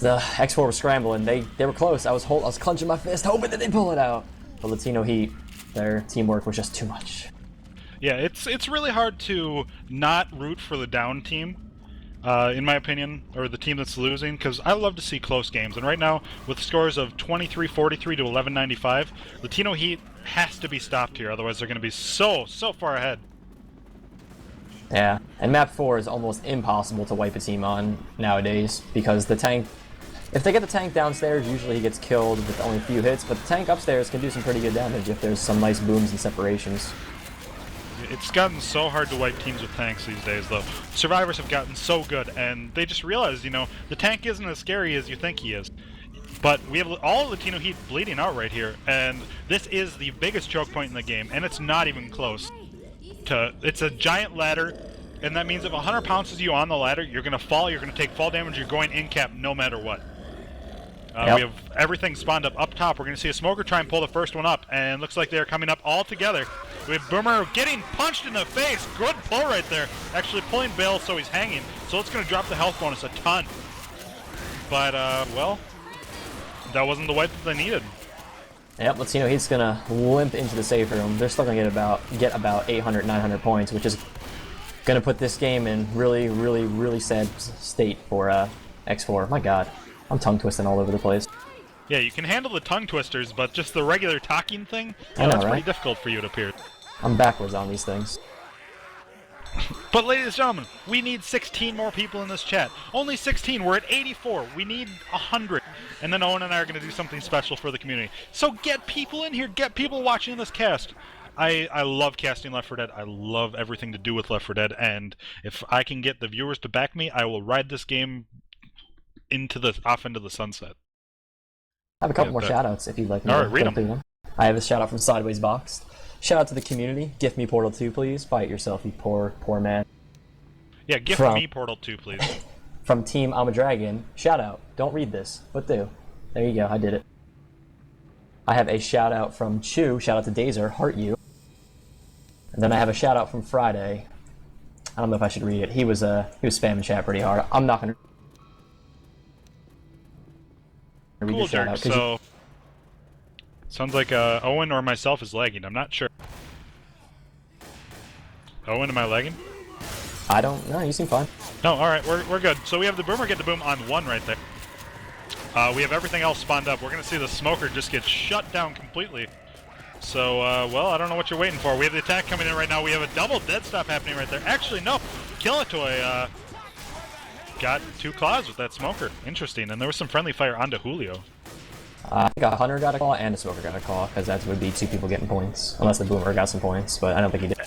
Speaker 2: the X4 was scrambling. They were close. I was clenching my fist, hoping that they pull it out. But Latino Heat, their teamwork was just too much.
Speaker 1: Yeah, it's really hard to not root for the down team, in my opinion, or the team that's losing, because I love to see close games. And right now, with scores of 23-43 to 11-95, Latino Heat has to be stopped here. Otherwise, they're going to be so far ahead.
Speaker 2: Yeah, and map 4 is almost impossible to wipe a team on nowadays, because the tank, if they get the tank downstairs, usually he gets killed with only a few hits, but the tank upstairs can do some pretty good damage if there's some nice booms and separations.
Speaker 1: It's gotten so hard to wipe teams with tanks these days, though. Survivors have gotten so good, and they just realized, you know, the tank isn't as scary as you think he is. But we have all Latino Heat bleeding out right here, and this is the biggest choke point in the game, and it's not even close. It's a giant ladder, and that means if 100 pounces you on the ladder, you're going to fall, you're going to take fall damage, you're going in cap no matter what.
Speaker 2: Yep.
Speaker 1: We have everything spawned up top. We're going to see a Smoker try and pull the first one up, and looks like they're coming up all together. We have Boomer getting punched in the face. Good pull right there. Actually pulling Bale so he's hanging, so it's going to drop the health bonus a ton. But, well, that wasn't the wipe that they needed.
Speaker 2: Yep, Latino Heat's gonna limp into the safe room. They're still gonna get about 800, 900 points, which is gonna put this game in really sad state for X4. My god, I'm tongue twisting all over the place.
Speaker 1: Yeah, you can handle the tongue twisters, but just the regular talking thing,
Speaker 2: I know,
Speaker 1: that's
Speaker 2: right?
Speaker 1: pretty difficult for you, it appears.
Speaker 2: I'm backwards on these things.
Speaker 1: But ladies and gentlemen, we need 16 more people in this chat. Only 16, we're at 84. We need 100. And then Owen and I are going to do something special for the community. So get people in here, get people watching this cast. I love casting Left 4 Dead. I love everything to do with Left 4 Dead, and if I can get the viewers to back me, I will ride this game off into the sunset.
Speaker 2: I have a couple more shoutouts if you'd like me
Speaker 1: All
Speaker 2: to
Speaker 1: right, read
Speaker 2: jump through them. I have a shoutout from Sideways Boxed. Shout out to the community. Gift me Portal 2, please. Buy it yourself, you poor man.
Speaker 1: Yeah, gift me Portal 2, please.
Speaker 2: From Team I'm a Dragon. Shout out. Don't read this, but do. There you go, I did it. I have a shout out from Chew. Shout out to Dazer. Heart you. And then I have a shout out from Friday. I don't know if I should read it. He was spamming chat pretty hard. I'm not gonna read
Speaker 1: Cool,
Speaker 2: the shout
Speaker 1: Dirk.
Speaker 2: out.
Speaker 1: So, sounds like Owen or myself is lagging. I'm not sure. Owen, am I lagging?
Speaker 2: I don't know. You seem fine.
Speaker 1: No, alright, we're good. So we have the Boomer get the boom on 1 right there. We have everything else spawned up. We're going to see the Smoker just get shut down completely. So, well, I don't know what you're waiting for. We have the attack coming in right now. We have a double dead stop happening right there. Actually, no. Killalot got 2 claws with that Smoker. Interesting. And there was some friendly fire onto Julio.
Speaker 2: I think a Hunter got a call and a Smoker got a call, because that would be 2 people getting points. Unless the Boomer got some points, but I don't think he did.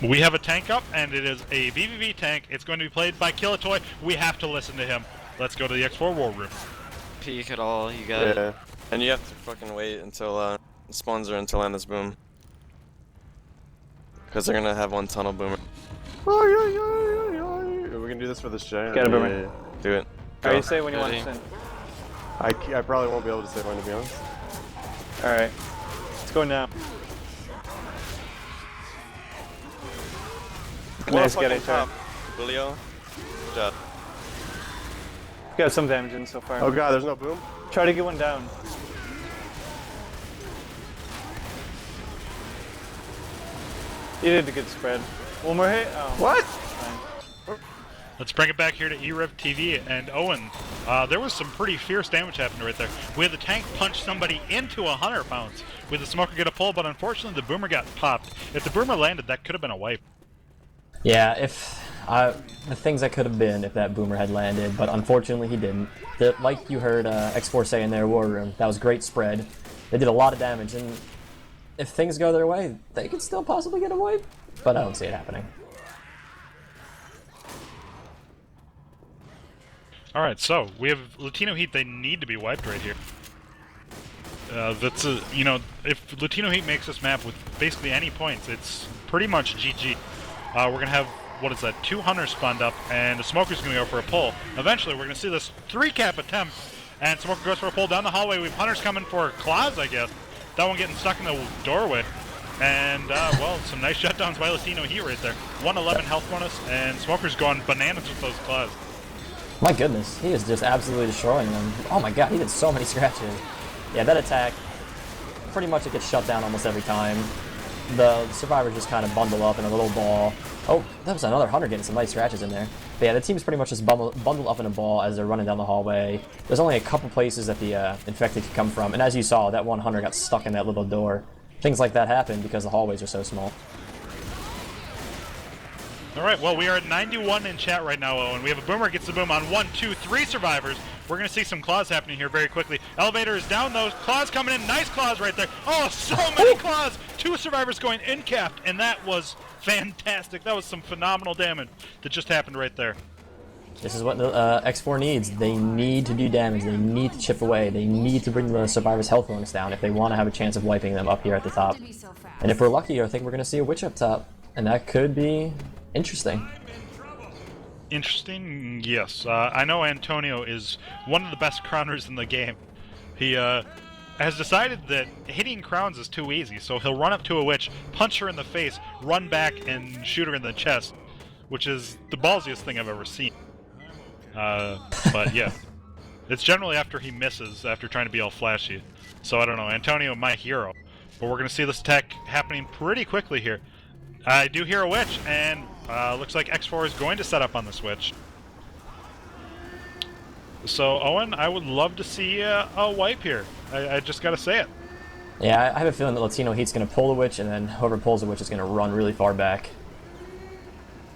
Speaker 1: We have a tank up, and it is a vVv tank. It's going to be played by Killalot. We have to listen to him. Let's go to the X4 war room.
Speaker 5: Peek at all, you got it.
Speaker 4: Yeah, and you have to fucking wait until spawns are until end this boom. Because they're gonna have 1 tunnel boomer. We're gonna do this for this giant.
Speaker 3: Get a boomer.
Speaker 4: Yeah. Do it.
Speaker 3: Alright, you say when you want to send.
Speaker 4: I probably won't be able to say when, to be honest.
Speaker 3: Alright. Let's go now. Nice get it,
Speaker 4: top. Julio. Good job.
Speaker 3: Got some damage in so far.
Speaker 4: Oh god, there's no boom?
Speaker 3: Try to get one down. You did a good spread. One more hit? Oh.
Speaker 4: What?
Speaker 3: Fine.
Speaker 1: Let's bring it back here to e-rev TV and Owen. There was some pretty fierce damage happening right there. We had the tank punch somebody into 100 pounds. We had the smoker get a pull, but unfortunately the boomer got popped. If the boomer landed, that could have been a wipe.
Speaker 2: Yeah, if the things that could have been if that boomer had landed, but unfortunately he didn't. Like you heard X4 say in their war room, that was great spread. They did a lot of damage, and if things go their way, they could still possibly get a wipe, but I don't see it happening.
Speaker 1: Alright, so we have Latino Heat. They need to be wiped right here. You know, if Latino Heat makes this map with basically any points, it's pretty much GG. We're going to have, what is that, 2 hunters spawned up, and the smoker's going to go for a pull. Eventually, we're going to see this 3-cap attempt, and smoker goes for a pull down the hallway. We have hunters coming for claws, I guess. That one getting stuck in the doorway. And, well, some nice shutdowns by Latino Heat right there. 111 health bonus, and smoker's going bananas with those claws.
Speaker 2: My goodness, he is just absolutely destroying them. Oh my god, he did so many scratches. Yeah, that attack, pretty much it gets shut down almost every time. The survivors just kind of bundle up in a little ball. Oh, that was another hunter getting some nice scratches in there. But yeah, the team's pretty much just bundled up in a ball as they're running down the hallway. There's only a couple places that the infected could come from, and as you saw, that one hunter got stuck in that little door. Things like that happen because the hallways are so small.
Speaker 1: Alright, well, we are at 91 in chat right now, Owen. We have a boomer gets the boom on 1, 2, 3 survivors. We're going to see some claws happening here very quickly. Elevator is down, those claws coming in. Nice claws right there. Oh, so many claws. 2 survivors going in-capped, and that was fantastic. That was some phenomenal damage that just happened right there.
Speaker 2: This is what the X4 needs. They need to do damage. They need to chip away. They need to bring the survivors' health bonus down if they want to have a chance of wiping them up here at the top. And if we're lucky, I think we're going to see a witch up top, and that could be interesting.
Speaker 1: Interesting? Yes. I know Antonio is one of the best crowners in the game. He has decided that hitting crowns is too easy, so he'll run up to a witch, punch her in the face, run back, and shoot her in the chest, which is the ballsiest thing I've ever seen. But yeah, it's generally after he misses, after trying to be all flashy. So I don't know, Antonio, my hero. But we're going to see this attack happening pretty quickly here. I do hear a witch, and looks like X4 is going to set up on this witch. So, Owen, I would love to see a wipe here. I just gotta say it.
Speaker 2: Yeah, I have a feeling that Latino Heat's going to pull the witch, and then whoever pulls the witch is going to run really far back.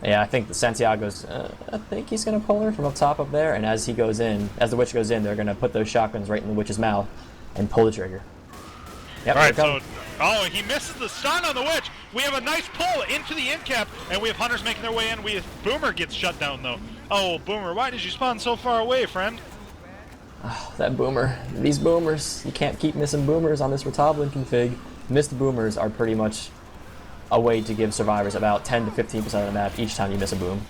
Speaker 2: Yeah, I think Santiago's, I think he's going to pull her from up top up there, and as he goes in, as the witch goes in, they're going to put those shotguns right in the witch's mouth and pull the trigger. Yep,
Speaker 1: alright, so, oh, he misses the stun on the witch! We have a nice pull into the end cap, and we have hunters making their way in. Boomer gets shut down, though. Oh, Boomer, why did you spawn so far away, friend?
Speaker 2: Oh, that boomer. These boomers. You can't keep missing boomers on this Rotoblin config. Missed boomers are pretty much a way to give survivors about 10 to 15% of the map each time you miss a boom.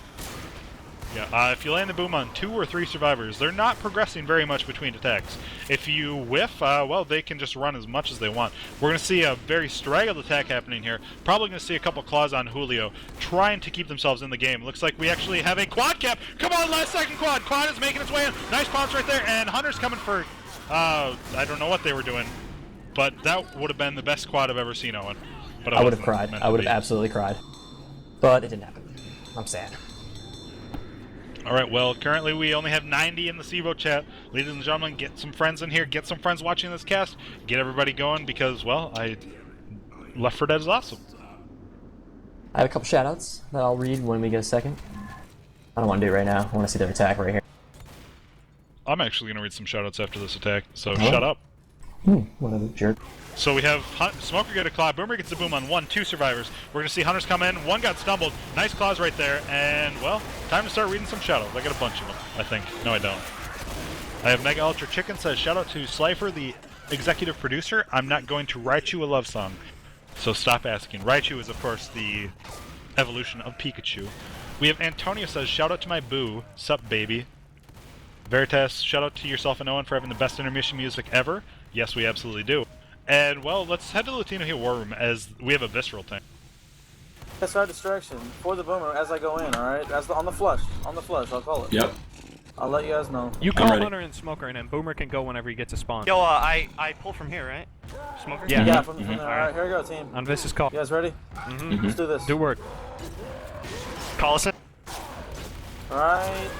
Speaker 1: Yeah, if you land the boom on 2 or 3 survivors, they're not progressing very much between attacks. If you whiff, well, they can just run as much as they want. We're going to see a very straggled attack happening here. Probably going to see a couple claws on Julio, trying to keep themselves in the game. Looks like we actually have a quad cap. Come on, last second quad. Quad is making its way in. Nice pounce right there, and Hunter's coming for, I don't know what they were doing, but that would have been the best quad I've ever seen, Owen. But
Speaker 2: I would have cried. I would have absolutely cried. But it didn't happen. I'm sad.
Speaker 1: Alright, well, currently we only have 90 in the Cevo chat. Ladies and gentlemen, get some friends in here, get some friends watching this cast, get everybody going because, well, Left 4 Dead is awesome.
Speaker 2: I have a couple shoutouts that I'll read when we get a second. I don't want to do it right now. I want to see their attack right here.
Speaker 1: I'm actually going to read some shoutouts after this attack, so shut up.
Speaker 2: Whatever, jerk.
Speaker 1: So we have Smoker get a claw, Boomer gets the boom on 1, 2 survivors. We're going to see Hunters come in, 1 got stumbled, nice claws right there, and, well, time to start reading some shoutouts. I got a bunch of them, I think. No, I don't. I have Mega Ultra Chicken says, shout out to Slifer, the executive producer. I'm not going to write you a love song, so stop asking. Raichu is, of course, the evolution of Pikachu. We have Antonio says, shout out to my boo, sup baby. Veritas, shout out to yourself and Owen for having the best intermission music ever. Yes, we absolutely do. And, well, let's head to the Latino Heat War Room as we have a visceral tank.
Speaker 8: That's our distraction for the boomer as I go in, alright? On the flush, I'll call it.
Speaker 6: Yep.
Speaker 8: I'll let you guys know.
Speaker 7: You call
Speaker 6: ready.
Speaker 7: Hunter and Smoker, and then Boomer can go whenever he gets a spawn.
Speaker 9: Yo, I pull from here, right? Smoker?
Speaker 7: Yeah.
Speaker 8: Yeah, from there. Alright, here we go, team.
Speaker 7: On Vis's call.
Speaker 8: You guys ready? Let's do this.
Speaker 7: Do work.
Speaker 9: Call us in.
Speaker 8: Alright.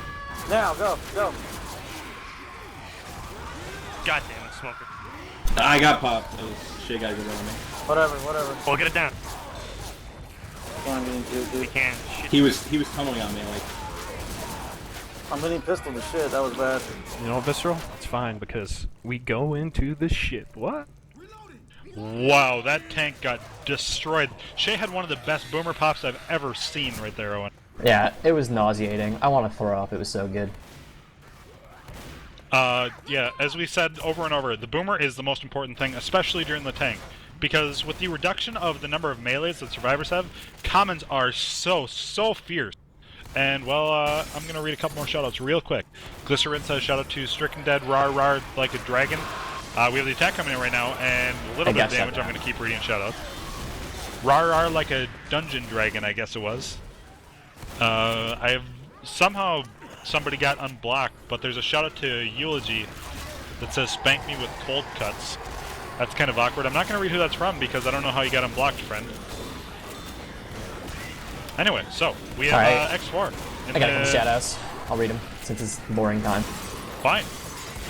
Speaker 8: Now, go.
Speaker 9: God damn it, Smoker.
Speaker 6: I got popped. Shit gotta go down me.
Speaker 8: Whatever.
Speaker 9: We'll get it down.
Speaker 8: Can't be into it,
Speaker 9: We
Speaker 8: dude.
Speaker 9: can. Shit.
Speaker 6: He was tunneling on me, like.
Speaker 8: I'm getting pistol to shit. That was bad.
Speaker 7: You know, Visceral? It's fine because we go into the ship. What?
Speaker 1: Wow, that tank got destroyed. Shay had one of the best boomer pops I've ever seen right there, Owen.
Speaker 2: Yeah, it was nauseating. I want to throw up. It was so good.
Speaker 1: Yeah, as we said over and over, the boomer is the most important thing, especially during the tank. Because with the reduction of the number of melees that survivors have, commons are so fierce. And, well, I'm gonna read a couple more shoutouts real quick. Glycerin says, shout out to Stricken Dead, rar like a dragon. We have the attack coming in right now, and a little bit of damage. I'm gonna keep reading shoutouts. Rar like a dungeon dragon, I guess it was. I have somehow somebody got unblocked, but there's a shout out to Eulogy that says spank me with cold cuts. That's kind of awkward. I'm not gonna read who that's from because I don't know how you got unblocked, friend. Anyway, so we have X4.
Speaker 2: I got a couple shoutouts. I'll read them since it's boring time.
Speaker 1: Fine.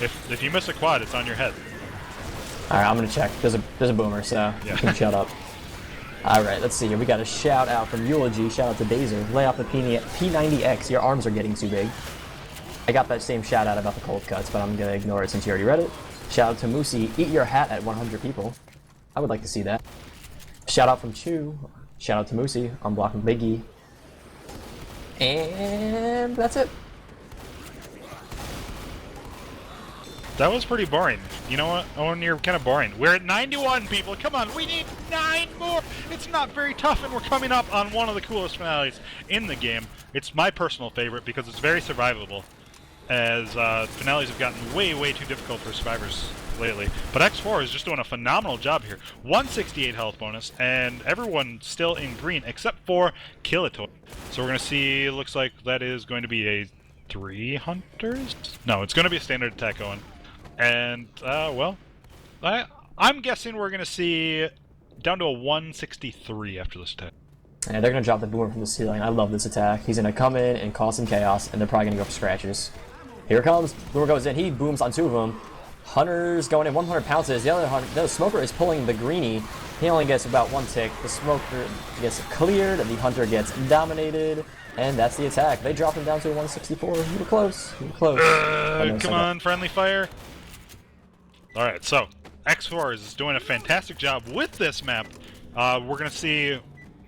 Speaker 1: If you miss a quad, it's on your head.
Speaker 2: Alright, I'm gonna check. There's a boomer, so you can shut up. Alright, let's see here. We got a shout out from Eulogy. Shout out to Dazer. Lay off the P90X. Your arms are getting too big. I got that same shout out about the cold cuts, but I'm gonna ignore it since you already read it. Shout out to Moosey. Eat your hat at 100 people. I would like to see that. Shout out from Chew. Shout out to Moosey. I'm blocking Biggie. And that's it.
Speaker 1: That was pretty boring. You know what, Owen, you're kind of boring. We're at 91 people. Come on, we need 9 more. It's not very tough, and we're coming up on one of the coolest finales in the game. It's my personal favorite because it's very survivable, as finales have gotten way too difficult for survivors lately. But X4 is just doing a phenomenal job here. 168 health bonus, and everyone still in green except for Killalot. So we're going to see, looks like that is going to be a 3 hunters? No, it's going to be a standard attack, Owen. And, well, I'm guessing we're going to see down to a 163 after this attack.
Speaker 2: And they're going to drop the boomer from the ceiling. I love this attack. He's going to come in and cause some chaos, and they're probably going to go for scratches. Here it comes. Boomer goes in. He booms on 2 of them. Hunter's going in. 100 pounces. The other smoker is pulling the greenie. He only gets about 1 tick. The smoker gets cleared, and the hunter gets dominated. And that's the attack. They dropped him down to a 164. You were close. You were close.
Speaker 1: Come on, friendly fire. Alright, so X4 is doing a fantastic job with this map. We're going to see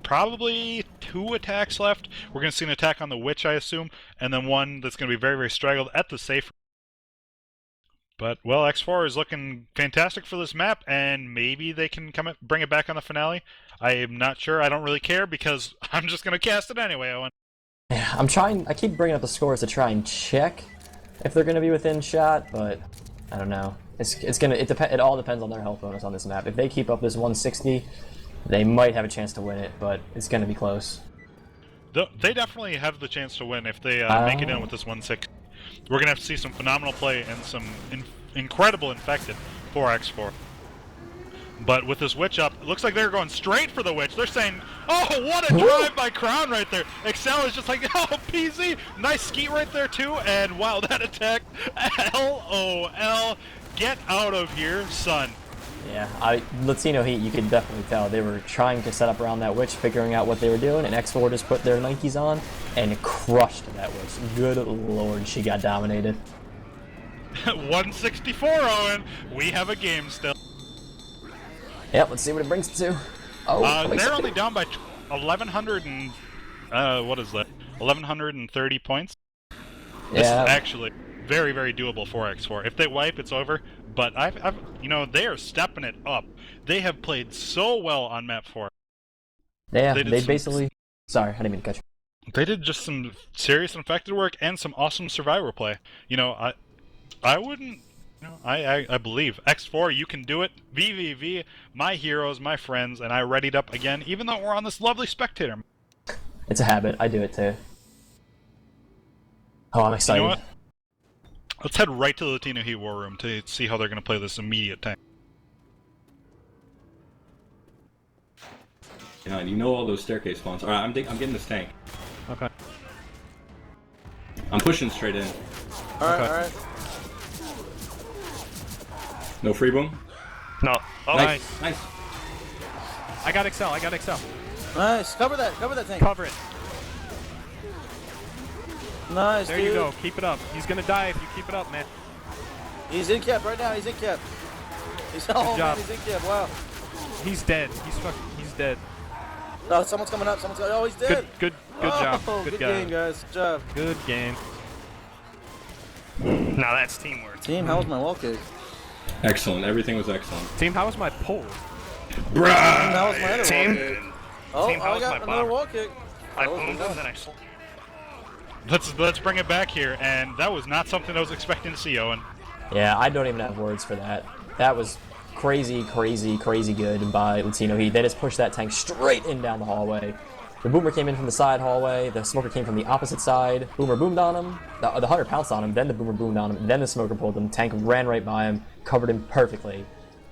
Speaker 1: probably 2 attacks left. We're going to see an attack on the witch, I assume, and then one that's going to be very straggled at the safe. But, well, X4 is looking fantastic for this map, and maybe they can bring it back on the finale. I am not sure. I don't really care because I'm just going to cast it anyway, Owen.
Speaker 2: Yeah, I keep bringing up the scores to try and check if they're going to be within shot, but I don't know. It all depends on their health bonus on this map. If they keep up this 160, they might have a chance to win it, but it's going to be close.
Speaker 1: They definitely have the chance to win if they make it in with this 160. We're going to have to see some phenomenal play and some incredible infected for X4. But with this witch up, it looks like they're going straight for the witch. They're saying, oh, what a drive by Crown right there. Excel is just like, oh, PZ. Nice skeet right there, too. And wow, that attack. LOL. Get out of here, son.
Speaker 2: Yeah, Latino Heat, you could definitely tell. They were trying to set up around that witch, figuring out what they were doing, and X4 just put their Nikes on and crushed that witch. Good lord, she got dominated.
Speaker 1: 164, Owen. We have a game still.
Speaker 2: Yep, let's see what it brings it to. Oh,
Speaker 1: they're only down by 1,100 and what is that? 1,130 points. This is actually very doable for X4. If they wipe, it's over. But you know, they are stepping it up. They have played so well on map 4.
Speaker 2: Yeah, they basically. Sorry, I didn't mean to cut you.
Speaker 1: They did just some serious infected work and some awesome survivor play. You know, I wouldn't. You know, I believe X4, you can do it. vVv, my heroes, my friends, and I readied up again. Even though we're on this lovely spectator.
Speaker 2: It's a habit. I do it too. Oh, I'm excited.
Speaker 1: You know what? Let's head right to the Latino Heat War Room to see how they're going to play this immediate tank.
Speaker 6: Yeah, you know all those staircase spawns. Alright, I'm getting this tank.
Speaker 7: Okay.
Speaker 6: I'm pushing straight in.
Speaker 8: Alright,
Speaker 7: Okay.
Speaker 8: alright.
Speaker 6: No free boom?
Speaker 9: No. Oh,
Speaker 6: Nice. Nice.
Speaker 7: I got Excel. I got Excel.
Speaker 8: Nice. Cover that tank.
Speaker 7: Cover it.
Speaker 8: Nice,
Speaker 7: There
Speaker 8: dude.
Speaker 7: you go. Keep it up. He's gonna die if you keep it up, man.
Speaker 8: He's in cap right now. He's in cap. He's oh
Speaker 7: job.
Speaker 8: man, he's in cap. Wow.
Speaker 7: He's dead. He's dead.
Speaker 8: No, someone's coming up. Someone's coming. Oh, he's dead.
Speaker 7: Good
Speaker 8: Oh,
Speaker 7: job.
Speaker 8: Good
Speaker 7: guy.
Speaker 8: game, guys. Good job.
Speaker 7: Good game.
Speaker 9: now that's teamwork.
Speaker 8: Team, how was my wall kick?
Speaker 6: Excellent. Everything was excellent.
Speaker 7: Team, how was my pull?
Speaker 8: Team, how was my other
Speaker 9: Team?
Speaker 8: wall kick? Oh,
Speaker 9: Team, how
Speaker 8: I
Speaker 9: was
Speaker 8: got
Speaker 9: my
Speaker 8: another
Speaker 9: bomber?
Speaker 8: wall kick.
Speaker 9: I
Speaker 8: That was
Speaker 9: boomed
Speaker 8: good.
Speaker 9: him, then I sold.
Speaker 1: Let's bring it back here, and that was not something I was expecting to see, Owen.
Speaker 2: Yeah, I don't even have words for that. That was crazy, crazy, crazy good by Latino Heat. They just pushed that tank straight in down the hallway. The Boomer came in from the side hallway. The Smoker came from the opposite side. Boomer boomed on him. The Hunter pounced on him. Then the Boomer boomed on him. Then the Smoker pulled him. Tank ran right by him, covered him perfectly,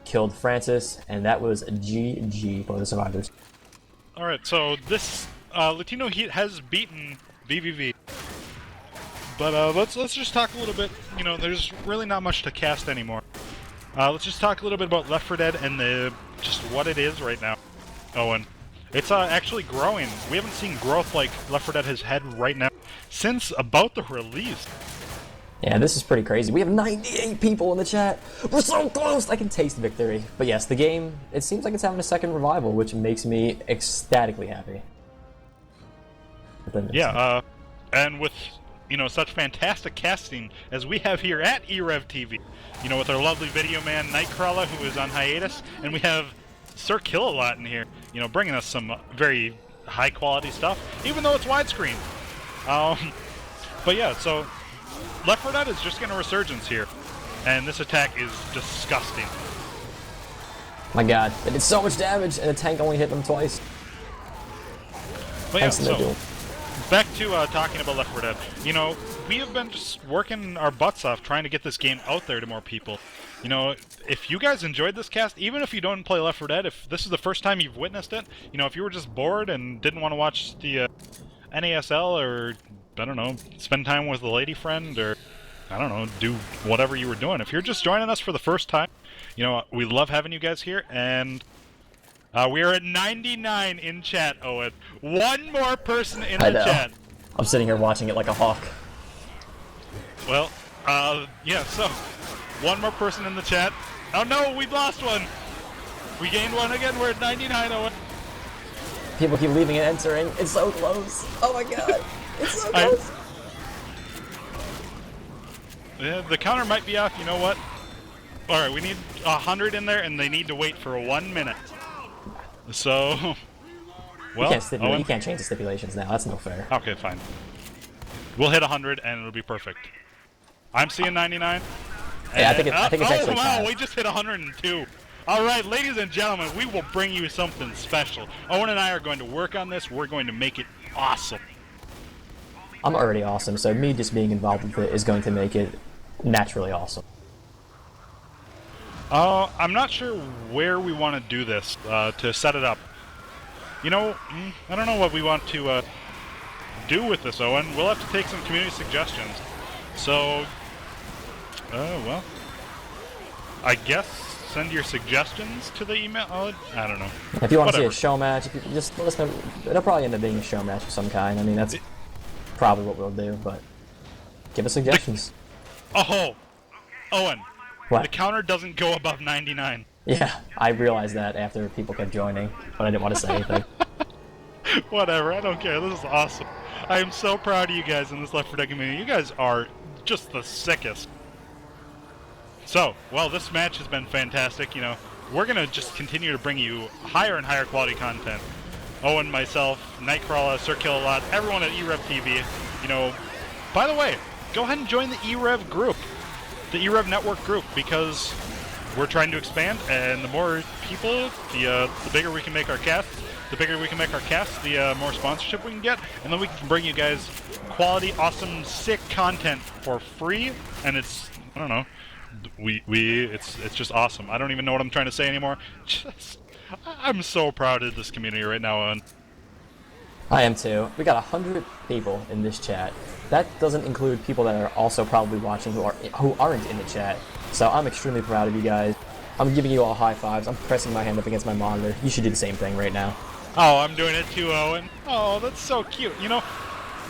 Speaker 2: killed Francis, and that was a GG for the survivors.
Speaker 1: All right, so this Latino Heat has beaten vVv. But let's just talk a little bit. You know, there's really not much to cast anymore. Let's just talk a little bit about Left 4 Dead and just what it is right now, Owen. It's actually growing. We haven't seen growth like Left 4 Dead has had right now since about the release.
Speaker 2: Yeah, this is pretty crazy. We have 98 people in the chat. We're so close! I can taste victory. But yes, the game, it seems like it's having a second revival, which makes me ecstatically happy.
Speaker 1: Yeah, and with, you know, such fantastic casting as we have here at e-rev TV, you know, with our lovely video man Nightcrawler, who is on hiatus, and we have Sir Killalot in here, you know, bringing us some very high quality stuff, even though it's widescreen. But yeah, so Left 4 Dead is just getting a resurgence here, and this attack is disgusting.
Speaker 2: My god, they did so much damage, and the tank only hit them twice.
Speaker 1: But yeah,
Speaker 2: Thanks to the
Speaker 1: so
Speaker 2: duel.
Speaker 1: back to talking about Left 4 Dead. You know, we have been just working our butts off trying to get this game out there to more people. You know, if you guys enjoyed this cast, even if you don't play Left 4 Dead, if this is the first time you've witnessed it, you know, if you were just bored and didn't want to watch the NASL or, I don't know, spend time with a lady friend or, I don't know, do whatever you were doing. If you're just joining us for the first time, you know, we love having you guys here, and we are at 99 in chat, Owen. One more person in the chat.
Speaker 2: I'm sitting here watching it like a hawk.
Speaker 1: Well, yeah, so, one more person in the chat. Oh no, we've lost one! We gained one again, we're at 99, Owen.
Speaker 2: People keep leaving and entering. It's so close. Oh my god. It's so close.
Speaker 1: Yeah, the counter might be off, you know what? Alright, we need 100 in there, and they need to wait for 1 minute. So, well,
Speaker 2: You can't change the stipulations now. That's no fair.
Speaker 1: Okay, fine. We'll hit 100 and it'll be perfect. I'm seeing 99.
Speaker 2: Yeah, I think it's actually
Speaker 1: oh wow,
Speaker 2: fast.
Speaker 1: we just hit 102. All right, ladies and gentlemen, we will bring you something special. Owen and I are going to work on this. We're going to make it awesome.
Speaker 2: I'm already awesome, so me just being involved with it is going to make it naturally awesome.
Speaker 1: I'm not sure where we want to do this to set it up. You know, I don't know what we want to do with this, Owen. We'll have to take some community suggestions. So, well, I guess send your suggestions to the email. I don't know.
Speaker 2: If you want to see
Speaker 1: Whatever.
Speaker 2: a show match, if you just listen, it'll probably end up being a show match of some kind. I mean, that's probably what we'll do, but give us suggestions.
Speaker 1: Oh, Owen,
Speaker 2: What?
Speaker 1: the counter doesn't go above 99.
Speaker 2: Yeah, I realized that after people kept joining, but I didn't want to say anything.
Speaker 1: Whatever, I don't care. This is awesome. I am so proud of you guys in this Left 4 Dead community. You guys are just the sickest. So, well, this match has been fantastic. You know, we're going to just continue to bring you higher and higher quality content. Owen, myself, Nightcrawler, Sir Killalot, everyone at e-rev TV. You know, by the way, go ahead and join the e-rev group, the e-rev network group, because we're trying to expand, and the more people, the bigger we can make our casts, The bigger we can make our cast, the more sponsorship we can get, and then we can bring you guys quality, awesome, sick content for free. And it's, I don't know, it's just awesome. I don't even know what I'm trying to say anymore. I'm so proud of this community right now, Owen.
Speaker 2: I am too. We got 100 people in this chat. That doesn't include people that are also probably watching who aren't in the chat. So I'm extremely proud of you guys. I'm giving you all high fives. I'm pressing my hand up against my monitor. You should do the same thing right now.
Speaker 1: Oh, I'm doing it too, Owen. Oh, that's so cute. You know,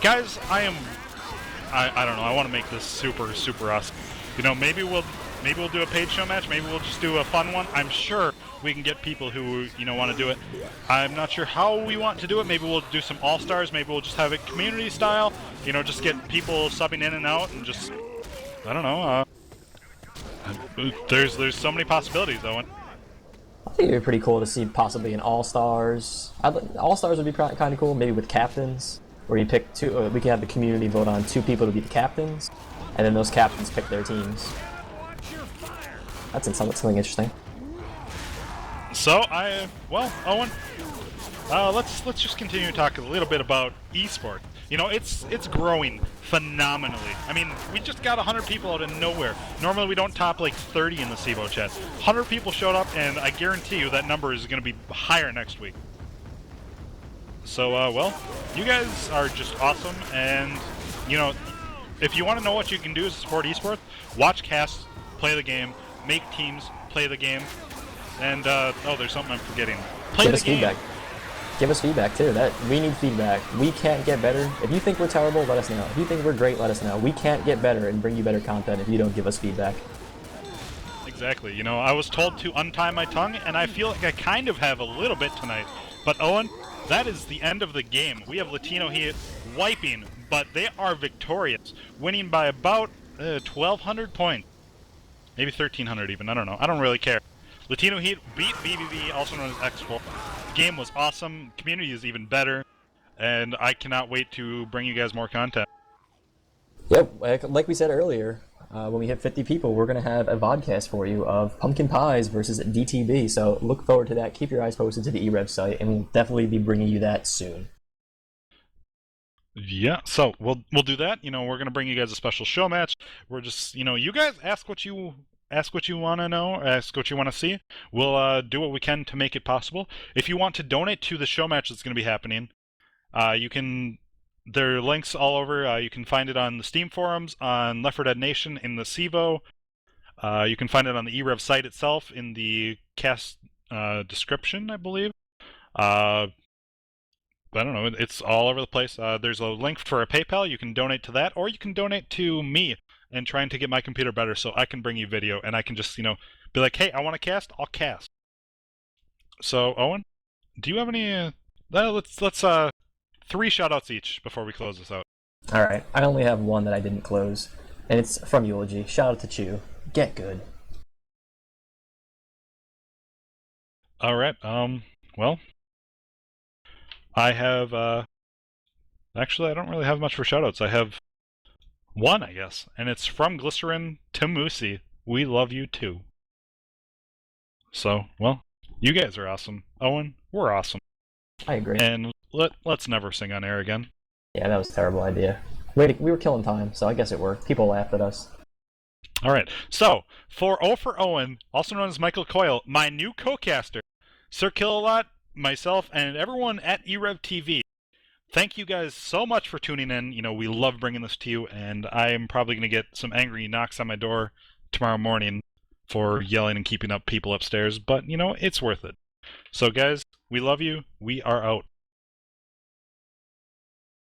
Speaker 1: guys, I don't know. I want to make this super, super awesome. You know, maybe we'll do a paid show match. Maybe we'll just do a fun one. I'm sure we can get people who, you know, want to do it. I'm not sure how we want to do it. Maybe we'll do some all-stars. Maybe we'll just have it community style. You know, just get people subbing in and out and just, I don't know. There's so many possibilities, Owen.
Speaker 2: I think it'd be pretty cool to see possibly an all-stars. All-stars would be kind of cool, maybe with captains, where you pick two. We can have the community vote on 2 people to be the captains, and then those captains pick their teams. That's something interesting.
Speaker 1: So well, Owen, let's just continue to talk a little bit about esports. You know, it's growing phenomenally. I mean, we just got 100 people out of nowhere. Normally we don't top like 30 in the Cevo chat. 100 people showed up, and I guarantee you that number is going to be higher next week. So, well, you guys are just awesome, and, you know, if you want to know what you can do to support esports, watch casts, play the game, make teams, play the game, and, oh, there's something I'm forgetting. Play the game.
Speaker 2: Feedback. Give us feedback too. We need feedback. We can't get better. If you think we're terrible, let us know. If you think we're great, let us know. We can't get better and bring you better content if you don't give us feedback.
Speaker 1: Exactly. You know, I was told to untie my tongue, and I feel like I kind of have a little bit tonight. But Owen, that is the end of the game. We have Latino Heat wiping, but they are victorious, winning by about 1,200 points. Maybe 1,300 even. I don't know. I don't really care. Latino Heat beat vVv, also known as X4. The game was awesome, community is even better, and I cannot wait to bring you guys more content.
Speaker 2: Yep, like we said earlier, when we hit 50 people, we're going to have a vodcast for you of Pumpkin Pies versus DTB, so look forward to that. Keep your eyes posted to the e-rev site, and we'll definitely be bringing you that soon.
Speaker 1: Yeah, so we'll do that. You know, we're going to bring you guys a special show match. We're just, you know, you guys ask what you want to know, ask what you want to see. We'll do what we can to make it possible. If you want to donate to the show match that's going to be happening, you can. There are links all over. You can find it on the Steam forums, on L4D Nation, in the Cevo. You can find it on the e-rev site itself, in the cast description, I believe. I don't know. It's all over the place. There's a link for a PayPal. You can donate to that, or you can donate to me and trying to get my computer better so I can bring you video and I can just, you know, be like, hey, I want to cast, I'll cast. So, Owen, do you have any, let's 3 shoutouts each before we close this out.
Speaker 2: Alright, I only have one that I didn't close, and it's from Eulogy. Shout out to Chew. Get good.
Speaker 1: Alright, well, I have, actually I don't really have much for shoutouts. I have one, I guess, and it's from Glycerin to Moosey. We love you too. So, well, you guys are awesome. Owen, we're awesome.
Speaker 2: I agree.
Speaker 1: And let's never sing on air again.
Speaker 2: Yeah, that was a terrible idea. We were killing time, so I guess it worked. People laughed at us.
Speaker 1: Alright, so, for O for Owen, also known as Michael Coyle, my new co-caster, Sir Killalot, myself, and everyone at e-rev TV, thank you guys so much for tuning in. You know, we love bringing this to you, and I am probably going to get some angry knocks on my door tomorrow morning for yelling and keeping up people upstairs, but, you know, it's worth it. So, guys, we love you. We are out.